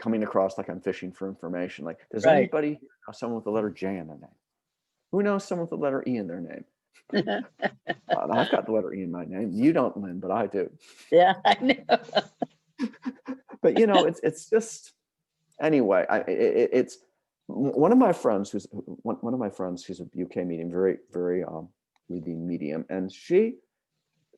coming across like I'm fishing for information. Like, does anybody know someone with the letter J in their name? Who knows someone with the letter E in their name? I've got the letter E in my name. You don't, Lynn, but I do. Yeah, I know. But it's just anyway. It's one of my friends who's a UK medium, very very leading medium, and she,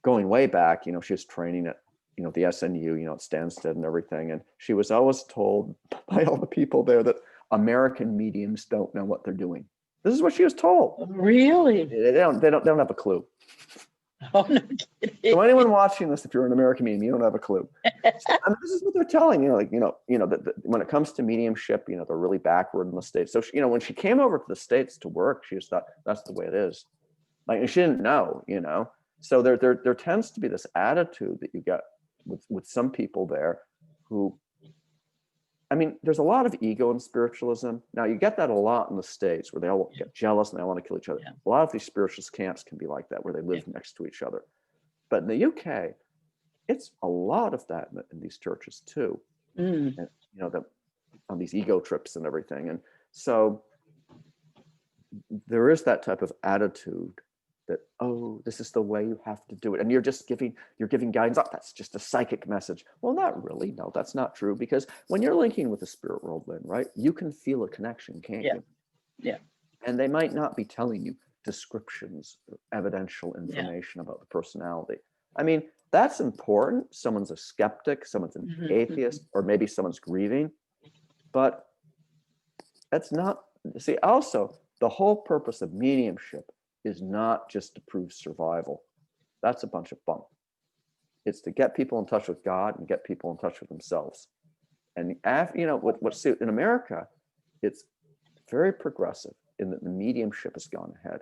going way back, she was training at the SNU, at Stansted and everything, and she was always told by all the people there that American mediums don't know what they're doing. This is what she was told. Really? They don't have a clue. Oh, no kidding. So anyone watching this, if you're an American medium, you don't have a clue. This is what they're telling you. That when it comes to mediumship, they're really backward in the States. So when she came over to the States to work, she just thought that's the way it is. Like, she didn't know, So there tends to be this attitude that you get with some people there who, there's a lot of ego in spiritualism. Now, you get that a lot in the States, where they all get jealous and they all want to kill each other. Yeah. A lot of these spiritualist camps can be like that, where they live next to each other. But in the UK, it's a lot of that in these churches too. And, on these ego trips and everything. And so there is that type of attitude that, this is the way you have to do it. And you're giving guidance. That's just a psychic message. Well, not really. No, that's not true. Because when you're linking with the spirit world, Lynn, right, you can feel a connection, can't you? Yeah. And they might not be telling you descriptions or evidential information about the personality. That's important. Someone's a skeptic, someone's an atheist, or maybe someone's grieving. But that's not, see, also, the whole purpose of mediumship is not just to prove survival. That's a bunch of bunk. It's to get people in touch with God and get people in touch with themselves. And in America, it's very progressive in that the mediumship has gone ahead.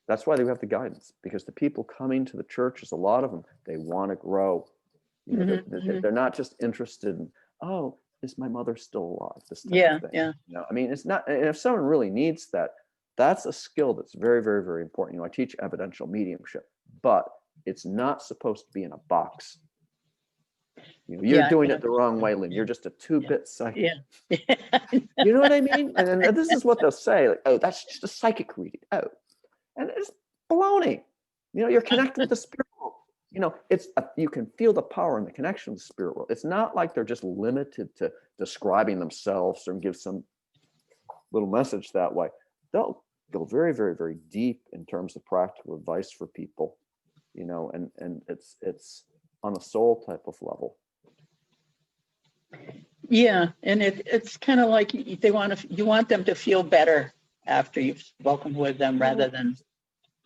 That's why they have the guidance, because the people coming to the churches, a lot of them, they want to grow. They're not just interested in, is my mother still alive? This type of thing. It's not. And if someone really needs that, that's a skill that's very, very, very important. I teach evidential mediumship, but it's not supposed to be in a box. You're doing it the wrong way, Lynn. You're just a 2-bit psychic. Yeah. You know what I mean? And this is what they'll say, like, that's just a psychic reading. And it's baloney. You're connected with the spirit world. You can feel the power and the connection with the spirit world. It's not like they're just limited to describing themselves or give some little message that way, they'll go very, very, very deep in terms of practical advice for people, and it's on a soul type of level. Yeah, and it's kind of like you want them to feel better after you've spoken with them rather than.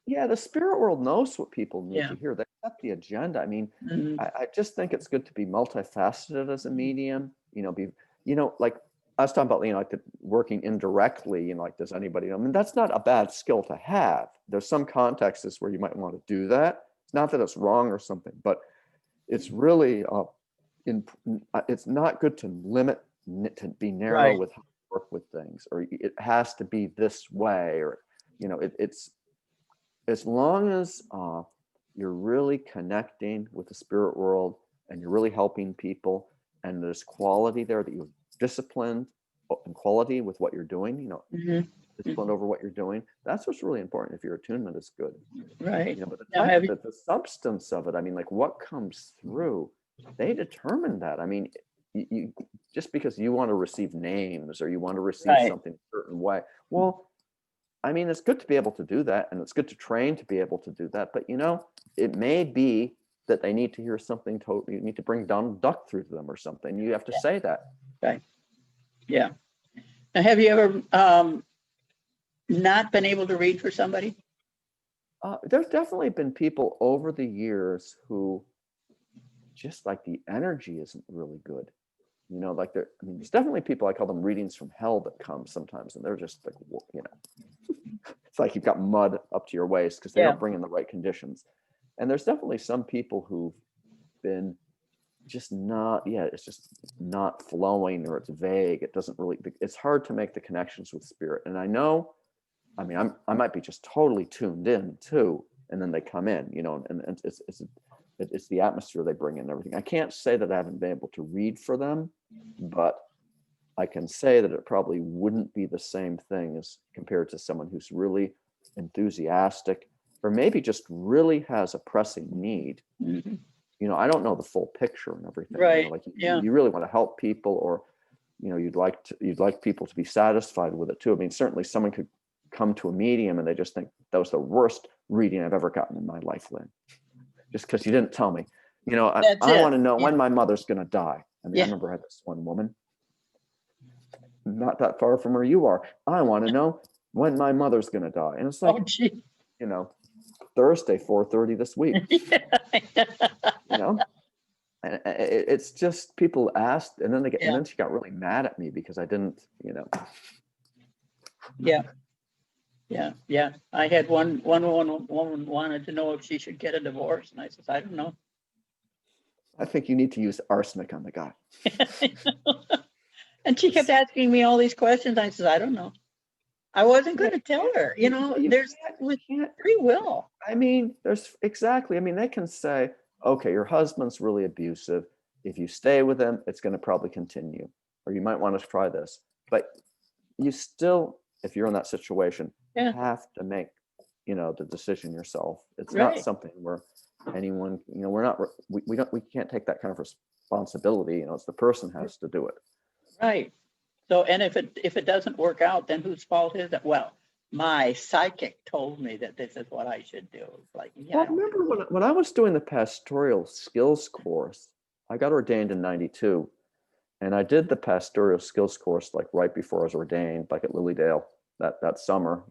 Yeah, the spirit world knows what people need to Yeah. hear. They set the agenda. I mean, Mhm. I just think it's good to be multifaceted as a medium. Like I was talking about, like the working indirectly, like does anybody know? I mean, that's not a bad skill to have. There's some contexts where you might want to do that. It's not that it's wrong or something, but it's really it's not good to to be narrow Right. with how you work with things, or it has to be this way, or it's as long as you're really connecting with the spirit world and you're really helping people, and there's quality there, that you're disciplined and quality with what you're doing, Mhm. disciplined over what you're doing. That's what's really important if your attunement is good. Right. But the Now, type have of you, the substance of it, I mean, like what comes through, they determine that. I mean, you just because you want to receive names or you want to receive right. something a certain way, well, I mean, it's good to be able to do that, and it's good to train to be able to do that. But it may be that they need to hear something totally. You need to bring Donald Duck through to them or something. You have to say that. Right. Yeah. Now, have you ever not been able to read for somebody? There's definitely been people over the years who just like the energy isn't really good. Like I mean, there's definitely people, I call them readings from hell, that come sometimes, and they're just like, it's like you've got mud up to your waist because they Yeah. don't bring in the right conditions. And there's definitely some people who've been just not, it's just not flowing, or it's vague. It doesn't really, it's hard to make the connections with spirit. And I mean, I might be just totally tuned in too, and then they come in, and it's the atmosphere they bring in and everything. I can't say that I haven't been able to read for them, but I can say that it probably wouldn't be the same thing as compared to someone who's really enthusiastic, or maybe just really has a pressing need. Mhm. I don't know the full picture and everything. Right. Like Yeah. you really want to help people, or you'd like people to be satisfied with it too. I mean, certainly someone could come to a medium and they just think that was the worst reading I've ever gotten in my life, Lynn, just because you didn't tell me. That's I it. want to know Yeah. when my mother's going to die. I mean, I Yeah. remember I had this one woman, not that far from where you are. I want to know when my mother's going to die. And it's like, Oh, gee. Thursday, 4:30 this week, Yeah. and it's just people asked, and then Yeah. and then she got really mad at me because I didn't, Yeah. Yeah. Yeah. I had one woman wanted to know if she should get a divorce, and I said, I don't know. I think you need to use arsenic on the guy. And she kept asking me all these questions. I said, I don't know. I wasn't going to tell her. There's with free will. I mean, I mean, they can say, okay, your husband's really abusive. If you stay with him, it's going to probably continue, or you might want to try this. But you still, if you're in that situation, Yeah. have to make, the decision yourself. It's Right. not something where anyone, we're not, we can't take that kind of responsibility. It's the person has to do it. Right. So, and if it doesn't work out, then whose fault is it? Well, my psychic told me that this is what I should do. It's like, yeah. Well, remember when I was doing the pastoral skills course, I got ordained in '92, and I did the pastoral skills course like right before I was ordained, like at Lilydale that summer.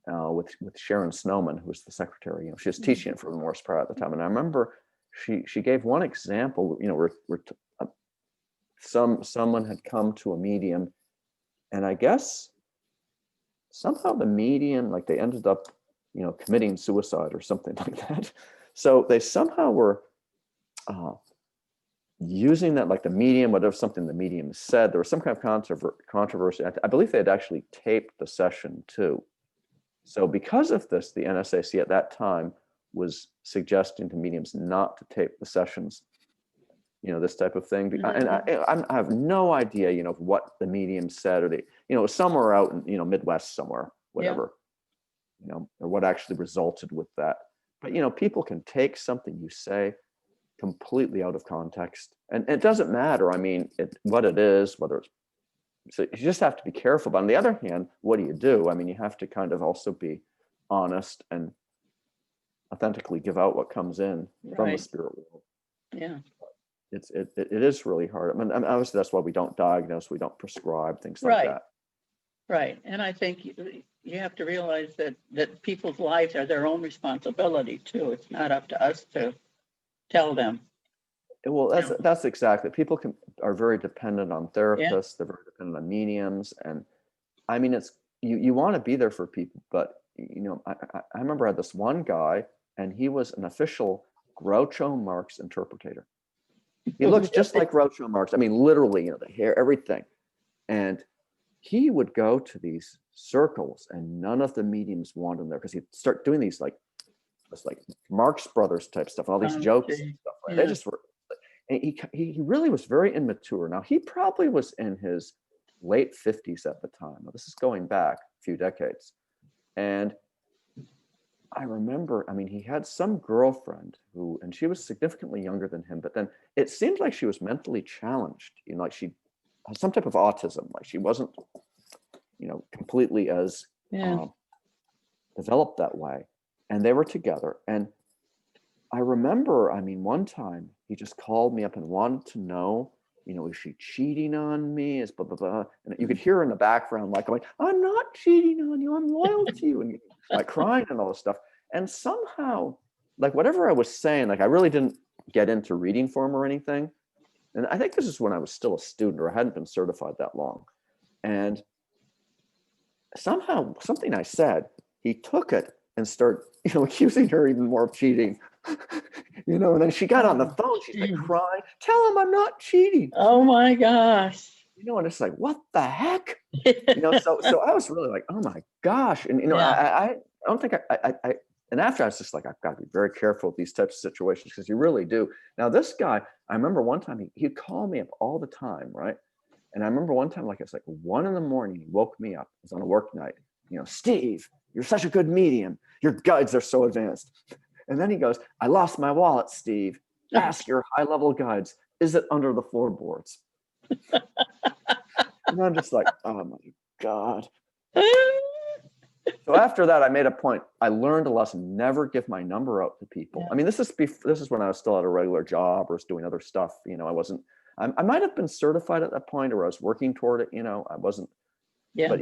With Sharon Snowman, who was the secretary. She was teaching it for the most part at the time, and I remember she gave one example. Someone had come to a medium, and I guess somehow the medium, like they ended up, committing suicide or something like that. So they somehow were using that, like the medium, whatever something the medium said. There was some kind of controversy. I believe they had actually taped the session too. So because of this, the NSAC at that time was suggesting to mediums not to tape the sessions, this type of thing. And I have no idea, what the medium said, or it was somewhere out in, Midwest somewhere, whatever, or what actually resulted with that. But, people can take something you say completely out of context, and it doesn't matter. I mean, what it is, whether it's so you just have to be careful. But on the other hand, what do you do? I mean, you have to kind of also be honest and authentically give out what comes in from the Right. spirit world. Yeah. It is really hard. I mean, obviously that's why we don't diagnose, we don't prescribe things like Right. that. Right. And I think you have to realize that people's lives are their own responsibility too. It's not up to us to tell them. Well, that's exactly. People are very dependent on Yeah. therapists. They're very dependent on mediums, and I mean, it's you want to be there for people, but I remember I had this one guy, and he was an official Groucho Marx interpretator. He looks just like Groucho Marx. I mean, literally, the hair, everything, and he would go to these circles, and none of the mediums wanted him there because he'd start doing these like Marx Brothers type stuff, and all these jokes and stuff. Right? Yeah. They just were. And he really was very immature. Now, he probably was in his late 50s at the time. Now, this is going back a few decades. And I remember, I mean, he had some girlfriend and she was significantly younger than him, but then it seemed like she was mentally challenged, like she had some type of autism, like she wasn't, completely as developed that way. And they were together. And I remember, I mean, one time he just called me up and wanted to know, is she cheating on me? Is blah, blah, blah. And you could hear her in the background, like, I'm not cheating on you. I'm loyal to you. And like crying and all this stuff. And somehow, like whatever I was saying, like I really didn't get into reading for him or anything. And I think this is when I was still a student or I hadn't been certified that long. And somehow something I said, he took it and started, accusing her even more of cheating. And then she got on the phone, she's like crying, tell him I'm not cheating. Oh my gosh. And it's like, what the heck? So I was really like, oh my gosh. And I don't think I and after I was just like, I've got to be very careful with these types of situations because you really do. Now this guy, I remember one time he'd call me up all the time, right? And I remember one time, like it's like 1 a.m, he woke me up. It was on a work night. Steve, you're such a good medium. Your guides are so advanced. And then he goes, I lost my wallet, Steve. Ask your high-level guides. Is it under the floorboards? And I'm just like, oh my God. So after that, I made a point. I learned a lesson: never give my number out to people. I mean, this is when I was still at a regular job or was doing other stuff. I wasn't. I might have been certified at that point, or I was working toward it. I wasn't. Yeah. But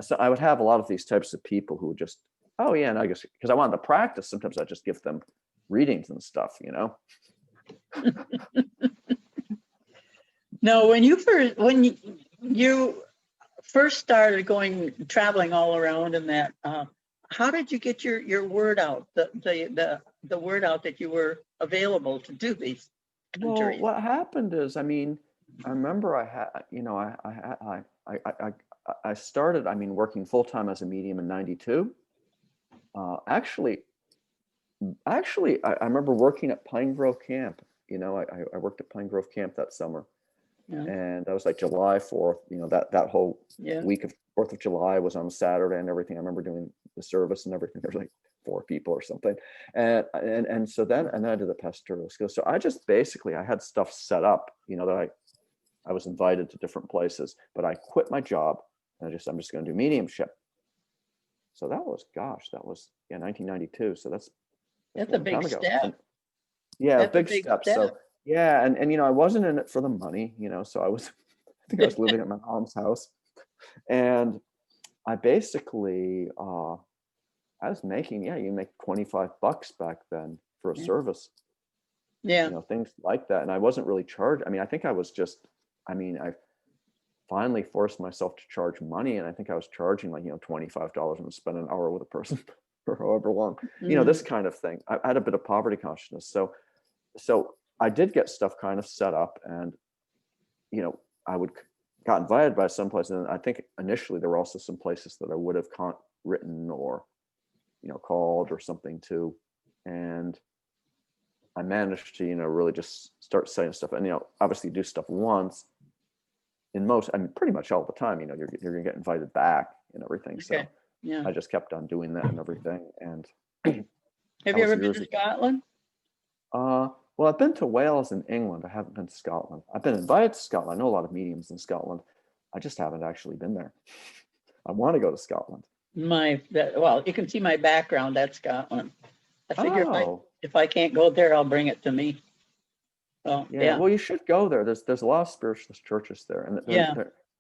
so I would have a lot of these types of people who would just, oh yeah, and I guess because I wanted to practice, sometimes I just give them readings and stuff. No, when you first started traveling all around and that, how did you get your word out? The word out that you were available to do these countries? Well, what happened is, I mean, I remember I started, I mean, working full time as a medium in '92. Actually, I remember working at Pine Grove Camp. I worked at Pine Grove Camp that summer. Yeah. And that was like July 4th, that whole week of 4th of July was on Saturday and everything. I remember doing the service and everything. There was like 4 people or something. And so then I did the pastoral skills. So I just basically, I had stuff set up, that I was invited to different places, but I quit my job and I'm just going to do mediumship. So that was 1992. So that's a big step. Yeah, big step. So yeah, and I wasn't in it for the money, so I think I was living at my mom's house. And I basically I was making, you make $25 back then for a service. Yeah. Things like that. And I wasn't really charged. I mean, I think I was I finally forced myself to charge money, and I think I was charging like, $25 and spend an hour with a person for however long, this kind of thing. I had a bit of poverty consciousness. So I did get stuff kind of set up, and I got invited by some places, and I think initially there were also some places that I would have written or called or something to, and I managed to really just start saying stuff, and obviously do stuff once. In most, I mean, pretty much all the time, you're gonna get invited back and everything. Okay. So I just kept on doing that and everything. And have you ever been to Scotland? Well, I've been to Wales and England. I haven't been to Scotland. I've been invited to Scotland. I know a lot of mediums in Scotland. I just haven't actually been there. I want to go to Scotland. Well, you can see my background. That's Scotland. I figure Oh, if I can't go there, I'll bring it to me. Oh, yeah. yeah, Well, you should go there. There's a lot of spiritualist churches there, and yeah,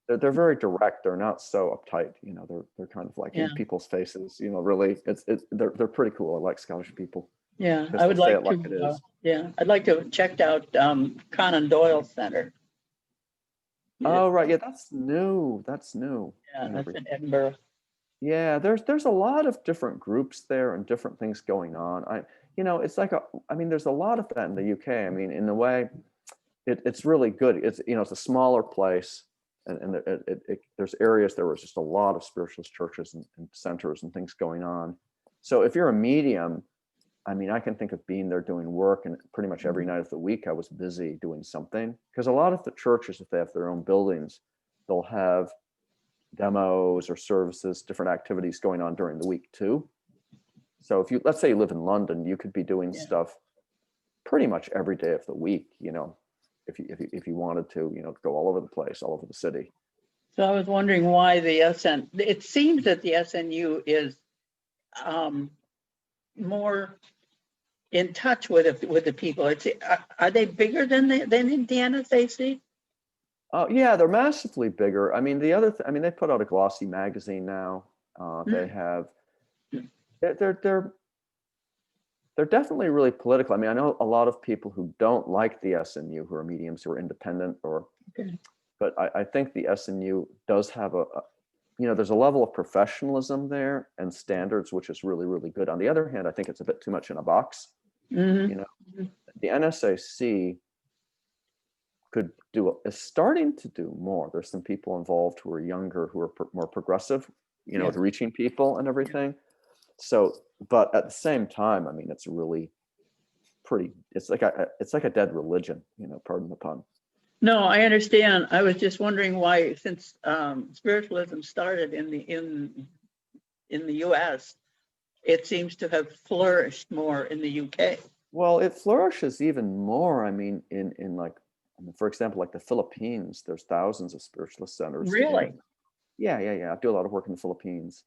they're very direct. They're not so uptight. They're kind of like yeah, in people's faces. Really, they're pretty cool. I like Scottish people yeah. because I they'll would say it like like to, it is. yeah, I'd like to have checked out Conan Doyle Center. Oh, right. Yeah, that's new. That's new Yeah, and that's in everything. Edinburgh. Yeah, there's a lot of different groups there and different things going on. It's like I mean, there's a lot of that in the UK. I mean, in a way, it's really good. It's a smaller place, and there's areas there was just a lot of spiritualist churches and centers and things going on. So if you're a medium, I mean, I can think of being there doing work, and pretty much every night of the week I was busy doing something, because a lot of the churches, if they have their own buildings, they'll have demos or services, different activities going on during the week too. So let's say you live in London, you could be doing Yeah. stuff pretty much every day of the week, if you wanted to, go all over the place, all over the city. So I was wondering why it seems that the SNU is more in touch with the people. Are they bigger than the NSAC? Yeah, they're massively bigger. I mean, I mean, they put out a glossy magazine now. They have, they're definitely really political. I mean, I know a lot of people who don't like the SNU, who are mediums, who are independent, but I think the SNU does have there's a level of professionalism there and standards, which is really, really good. On the other hand, I think it's a bit too much in a box. Mm-hmm. The NSAC is starting to do more. There's some people involved who are younger, who are more progressive, with reaching people and everything. So, but at the same time, I mean, it's really it's like a dead religion, pardon the pun. No, I understand. I was just wondering why, since spiritualism started in the U.S., it seems to have flourished more in the U.K. Well, it flourishes even more. I mean, for example, like the Philippines, there's thousands of spiritualist centers. Really? Yeah. I do a lot of work in the Philippines.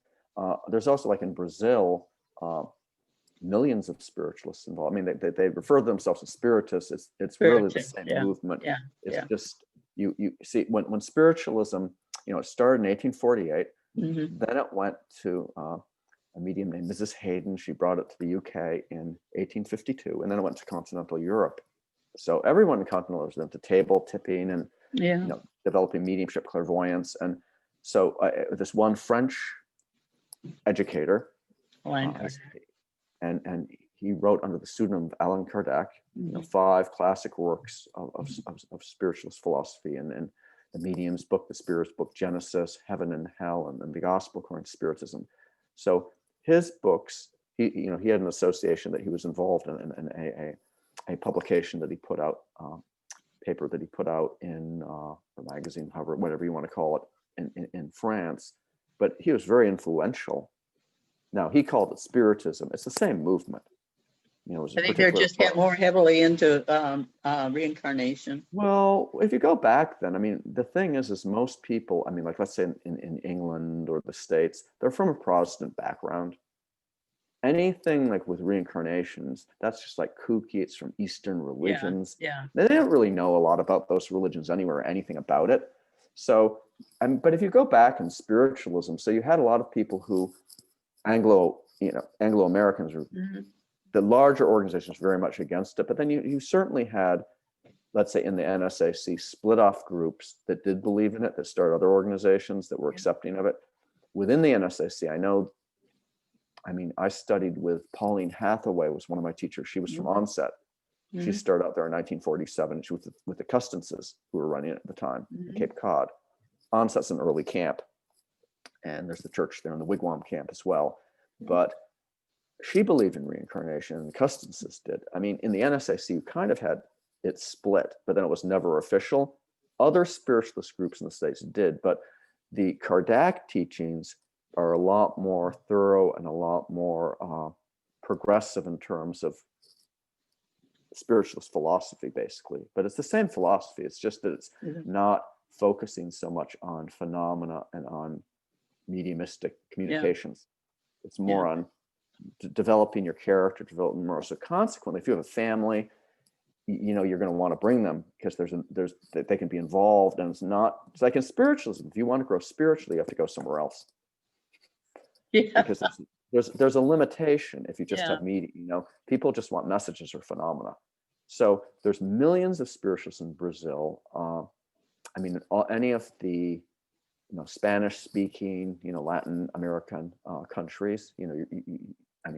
There's also, like in Brazil, millions of spiritualists involved. I mean, they refer to themselves as spiritists. It's really the same movement. Yeah. It's just you see when spiritualism, it started in 1848. Mm-hmm. Then it went to a medium named Mrs. Hayden. She brought it to the UK in 1852, and then it went to continental Europe. So everyone in continental Europe was into table tipping and developing mediumship, clairvoyance, and so this one French educator, and he wrote under the pseudonym of Allan Kardec, 5 classic works of spiritualist philosophy, and the Medium's book, the Spirit's book, Genesis, Heaven and Hell, and the Gospel according to Spiritism. So his books, he had an association that he was involved in a publication that he put out, paper that he put out in a magazine, whatever you want to call it, in France. But he was very influential. Now, he called it Spiritism. It's the same movement. I think they're just more heavily into reincarnation. Well, if you go back then, I mean, the thing is most people, I mean, like let's say in England or the States, they're from a Protestant background. Anything like with reincarnations, that's just like kooky. It's from Eastern religions. Yeah. They don't really know a lot about those religions anywhere, or anything about it. So, but if you go back in spiritualism, so you had a lot of people who Anglo-Americans were, the larger organizations very much against it, but then you certainly had, let's say in the NSAC, split off groups that did believe in it, that started other organizations that were accepting of it. Within the NSAC, I studied with Pauline Hathaway, was one of my teachers. She was from Onset. She started out there in 1947. She was with the Custances, who were running it at the time, in Cape Cod. Onset's an early camp, and there's the church there in the Wigwam camp as well. But she believed in reincarnation, and the Custances did. I mean, in the NSAC, you kind of had it split, but then it was never official. Other spiritualist groups in the States did, but the Kardec teachings are a lot more thorough and a lot more progressive in terms of spiritualist philosophy, basically. But it's the same philosophy. It's just that it's not focusing so much on phenomena and on mediumistic communications. It's more on developing your character, developing more. So consequently, if you have a family, you're going to want to bring them because they can be involved, and it's like in spiritualism. If you want to grow spiritually, you have to go somewhere else. Because there's a limitation if you just have media. People just want messages or phenomena. So there's millions of spiritualists in Brazil. Any of the Spanish speaking, Latin American countries,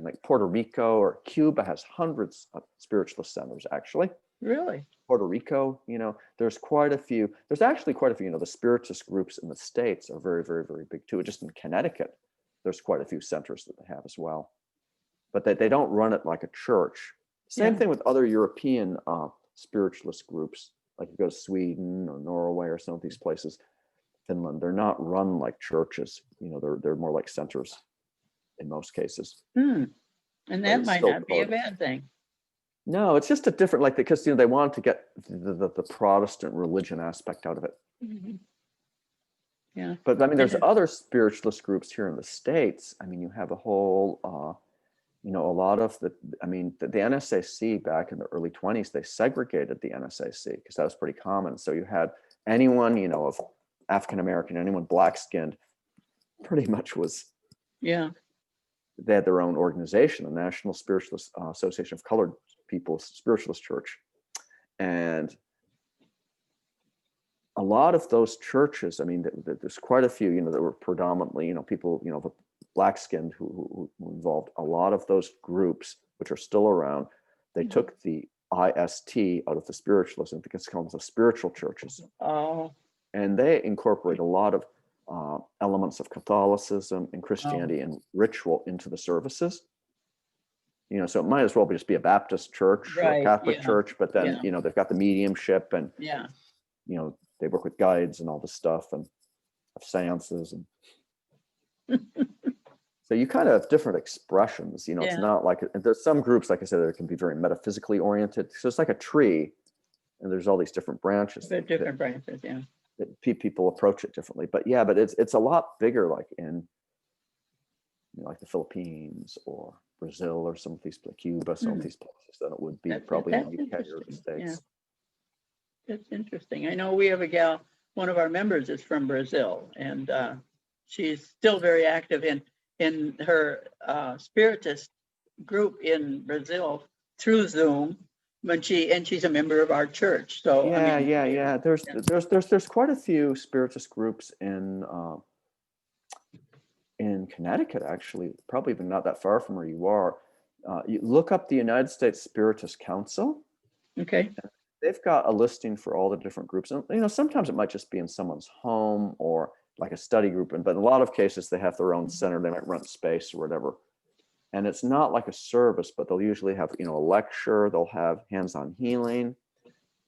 like Puerto Rico or Cuba has hundreds of spiritualist centers, actually. Really? Puerto Rico, there's quite a few. There's actually quite a few. The spiritist groups in the States are very, very, very big too. Just in Connecticut, there's quite a few centers that they have as well. But they don't run it like a church. Same thing with other European spiritualist groups. Like you go to Sweden or Norway or some of these places, Finland, they're not run like churches. They're more like centers in most cases. And that might not be a bad thing. No, it's just a different, because they wanted to get the Protestant religion aspect out of it. Mm-hmm. Yeah. But there's other spiritualist groups here in the States. You have a whole, a lot of the NSAC back in the early 1920s, they segregated the NSAC because that was pretty common. So you had anyone, of African American, anyone black skinned, pretty much was. Yeah. They had their own organization, the National Spiritualist Association of Colored People's Spiritualist Church. And a lot of those churches, there's quite a few, that were predominantly, people, black skinned who involved. A lot of those groups, which are still around, they took the IST out of the spiritualism because it's called the spiritual churches. Oh. And they incorporate a lot of elements of Catholicism and Christianity and ritual into the services. So it might as well just be a Baptist church or a Catholic church, but then, they've got the mediumship and, they work with guides and all this stuff and have seances. And so you kind of have different expressions, it's not like, there's some groups, like I said, that can be very metaphysically oriented. So it's like a tree and there's all these different branches. Different branches, People approach it differently, but it's a lot bigger, like in like the Philippines or Brazil or some of these, Cuba, some of these places than it would be probably in the UK or the States. That's interesting. I know we have a gal, one of our members is from Brazil, and she's still very active in her spiritist group in Brazil through Zoom. She's a member of our church. So There's quite a few spiritist groups in Connecticut, actually, probably even not that far from where you are. You look up the United States Spiritist Council. Okay. They've got a listing for all the different groups. And, sometimes it might just be in someone's home or like a study group. But in a lot of cases, they have their own center. They might rent space or whatever. And it's not like a service, but they'll usually have, a lecture. They'll have hands-on healing.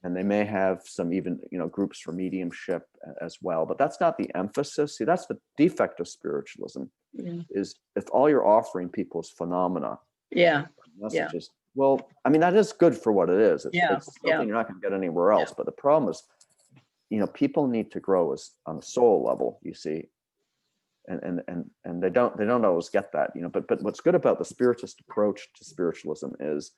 And they may have some even, groups for mediumship as well. But that's not the emphasis. See, that's the defect of spiritualism, is if all you're offering people is phenomena. Messages. Well, that is good for what it is. It's something you're not going to get anywhere else. But the problem is, people need to grow on a soul level, you see. And they don't always get that, but what's good about the spiritist approach to spiritualism is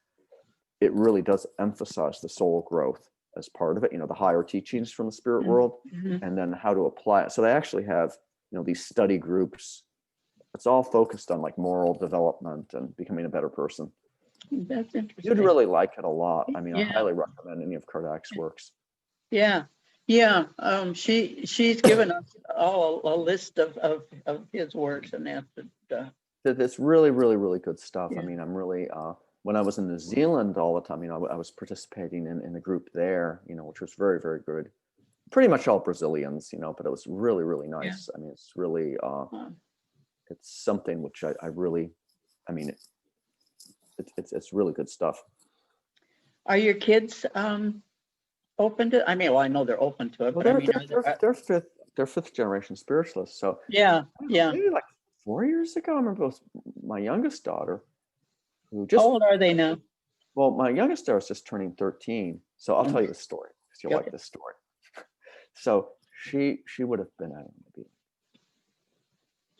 it really does emphasize the soul growth as part of it, the higher teachings from the spirit world, and then how to apply it. So they actually have, these study groups. It's all focused on like moral development and becoming a better person. That's interesting. You'd really like it a lot. I highly recommend any of Kardac's works. She's given us all a list of his works, and It's really, really, really good stuff. I'm really when I was in New Zealand all the time, I was participating in the group there, which was very, very good. Pretty much all Brazilians, but it was really, really nice. It's really it's something which I really, it's really good stuff. Are your kids open to? I know they're open to it. Well, but they're fifth generation spiritualists. So maybe like 4 years ago, I remember my youngest daughter, who how old are they now? Well, my youngest daughter is just turning 13. So I'll tell you the story because you'll like this story. So she would have been, I don't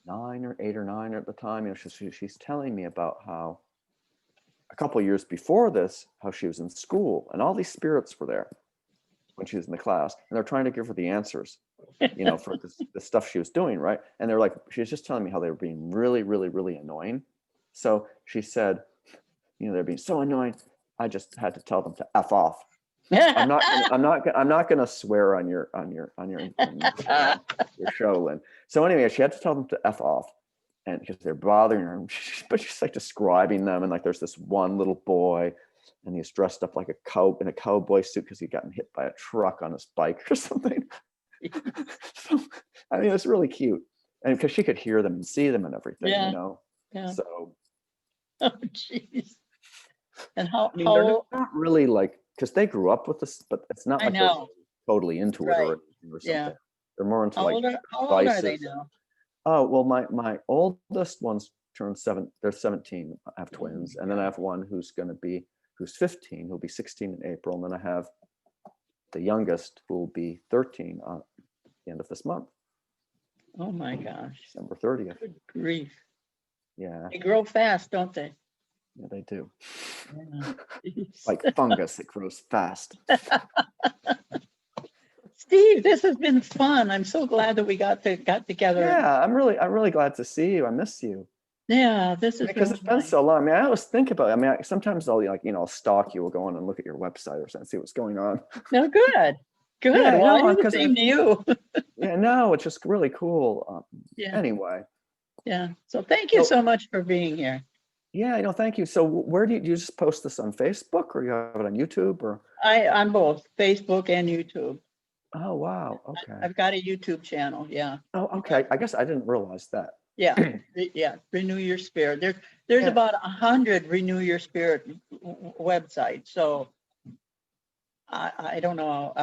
know, maybe 8 or 9 at the time. You know, she's telling me about how a couple of years before this, how she was in school and all these spirits were there when she was in the class, and they're trying to give her the answers, you know, for the stuff she was doing, right? And they're like, she was just telling me how they were being really, really, really annoying. So she said, you know, they're being so annoying. I just had to tell them to F off. I'm not gonna swear on your show, Lynn. So anyway, she had to tell them to F off, and because they're bothering her. But she's like describing them, and like there's this one little boy, and he's dressed up like in a cowboy suit because he gotten hit by a truck on his bike or something. So, I mean, it's really cute, and because she could hear them and see them and everything, Yeah. you know. Yeah. So. Oh, jeez. And how? I mean, they're not really like, because they grew up with this, but it's not I like they're know. Totally into it Right. or something. Yeah. They're more into How like old are they devices. now? Oh, well, my oldest one's turned 7. They're 17. I have twins, and then I have one who's 15. Who'll be 16 in April, and then I have the youngest who will be 13 on the end of this month, Oh my gosh. December 30th. Good grief. Yeah, They grow fast, don't they? yeah, they do. Yeah. Jeez. Like fungus, it grows fast. Steve, this has been fun. I'm so glad that we got together. Yeah, I'm really glad to see you. I miss you. Yeah, this is Because really it's been nice. so long. I mean, I always think about it. I mean, sometimes I'll like, you know, stalk you or go on and look at your website or something, see what's going on. No, good. Good. Yeah, Well, no, I do the 'cause same to you. Yeah, no, it's just really cool. Yeah. Anyway, Yeah. So thank you So- so much for being here. yeah, you know, thank you. So where do you just post this on Facebook or you have it on YouTube or? I'm both Facebook and YouTube. Oh, wow. Okay. I've got a YouTube channel. Yeah. Oh, okay. I guess I didn't realize that. Yeah. Yeah. Renew Your Spirit. There's Yeah. about 100 Renew Your Spirit websites. So I don't know.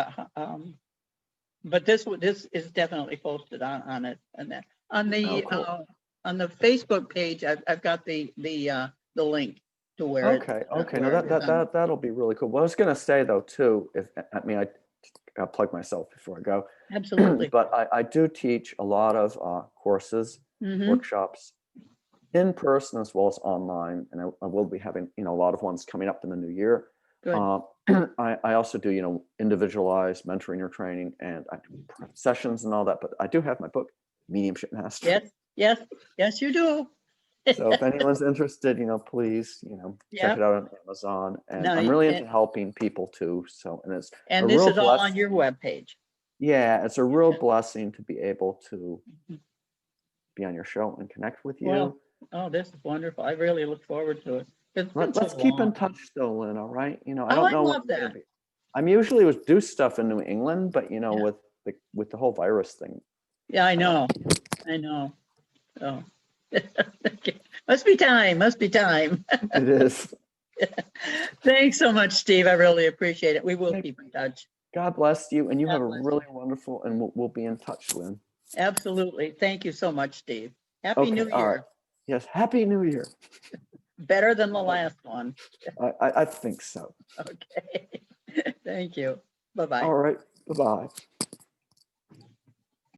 But this is definitely posted on it and that on the cool. on the Facebook page. I've got the link to where Okay. Okay. No, where it is on. that'll be really cool. Well, I was going to say though, too, I'll plug myself before I go. Absolutely. But I do teach a lot of courses, Mhm. workshops in person as well as online. And I will be having, you know, a lot of ones coming up in the new year. Good. I also do, you know, individualized mentoring or training, and I do sessions and all that. But I do have my book, Mediumship Master. Yes, you do. So if anyone's interested, you know, please, you know, check it out on Amazon. And No, I'm really into helping people too. So, and it's And a this real is all on your webpage. Yeah, it's a real blessing to be able to be on your show and connect with you. Well, oh, this is wonderful. I really look forward to it. Let's keep in touch though, Lynn, all right? You know, I Oh, don't I know love when that. I'm usually would do stuff in New England, but you know, Yeah. with the whole virus thing. Yeah, I know. Oh. Must be time. It is. Thanks so much, Steve. I really appreciate it. We will keep in touch. God bless you, and you God have a bless really wonderful, and we'll be in touch, Lynn. Absolutely. Thank you so much, Steve. Happy New Year. All right. Yes, Happy New Year. Better than the last one. I think so. Okay. Thank you. Bye-bye. All right. Bye-bye.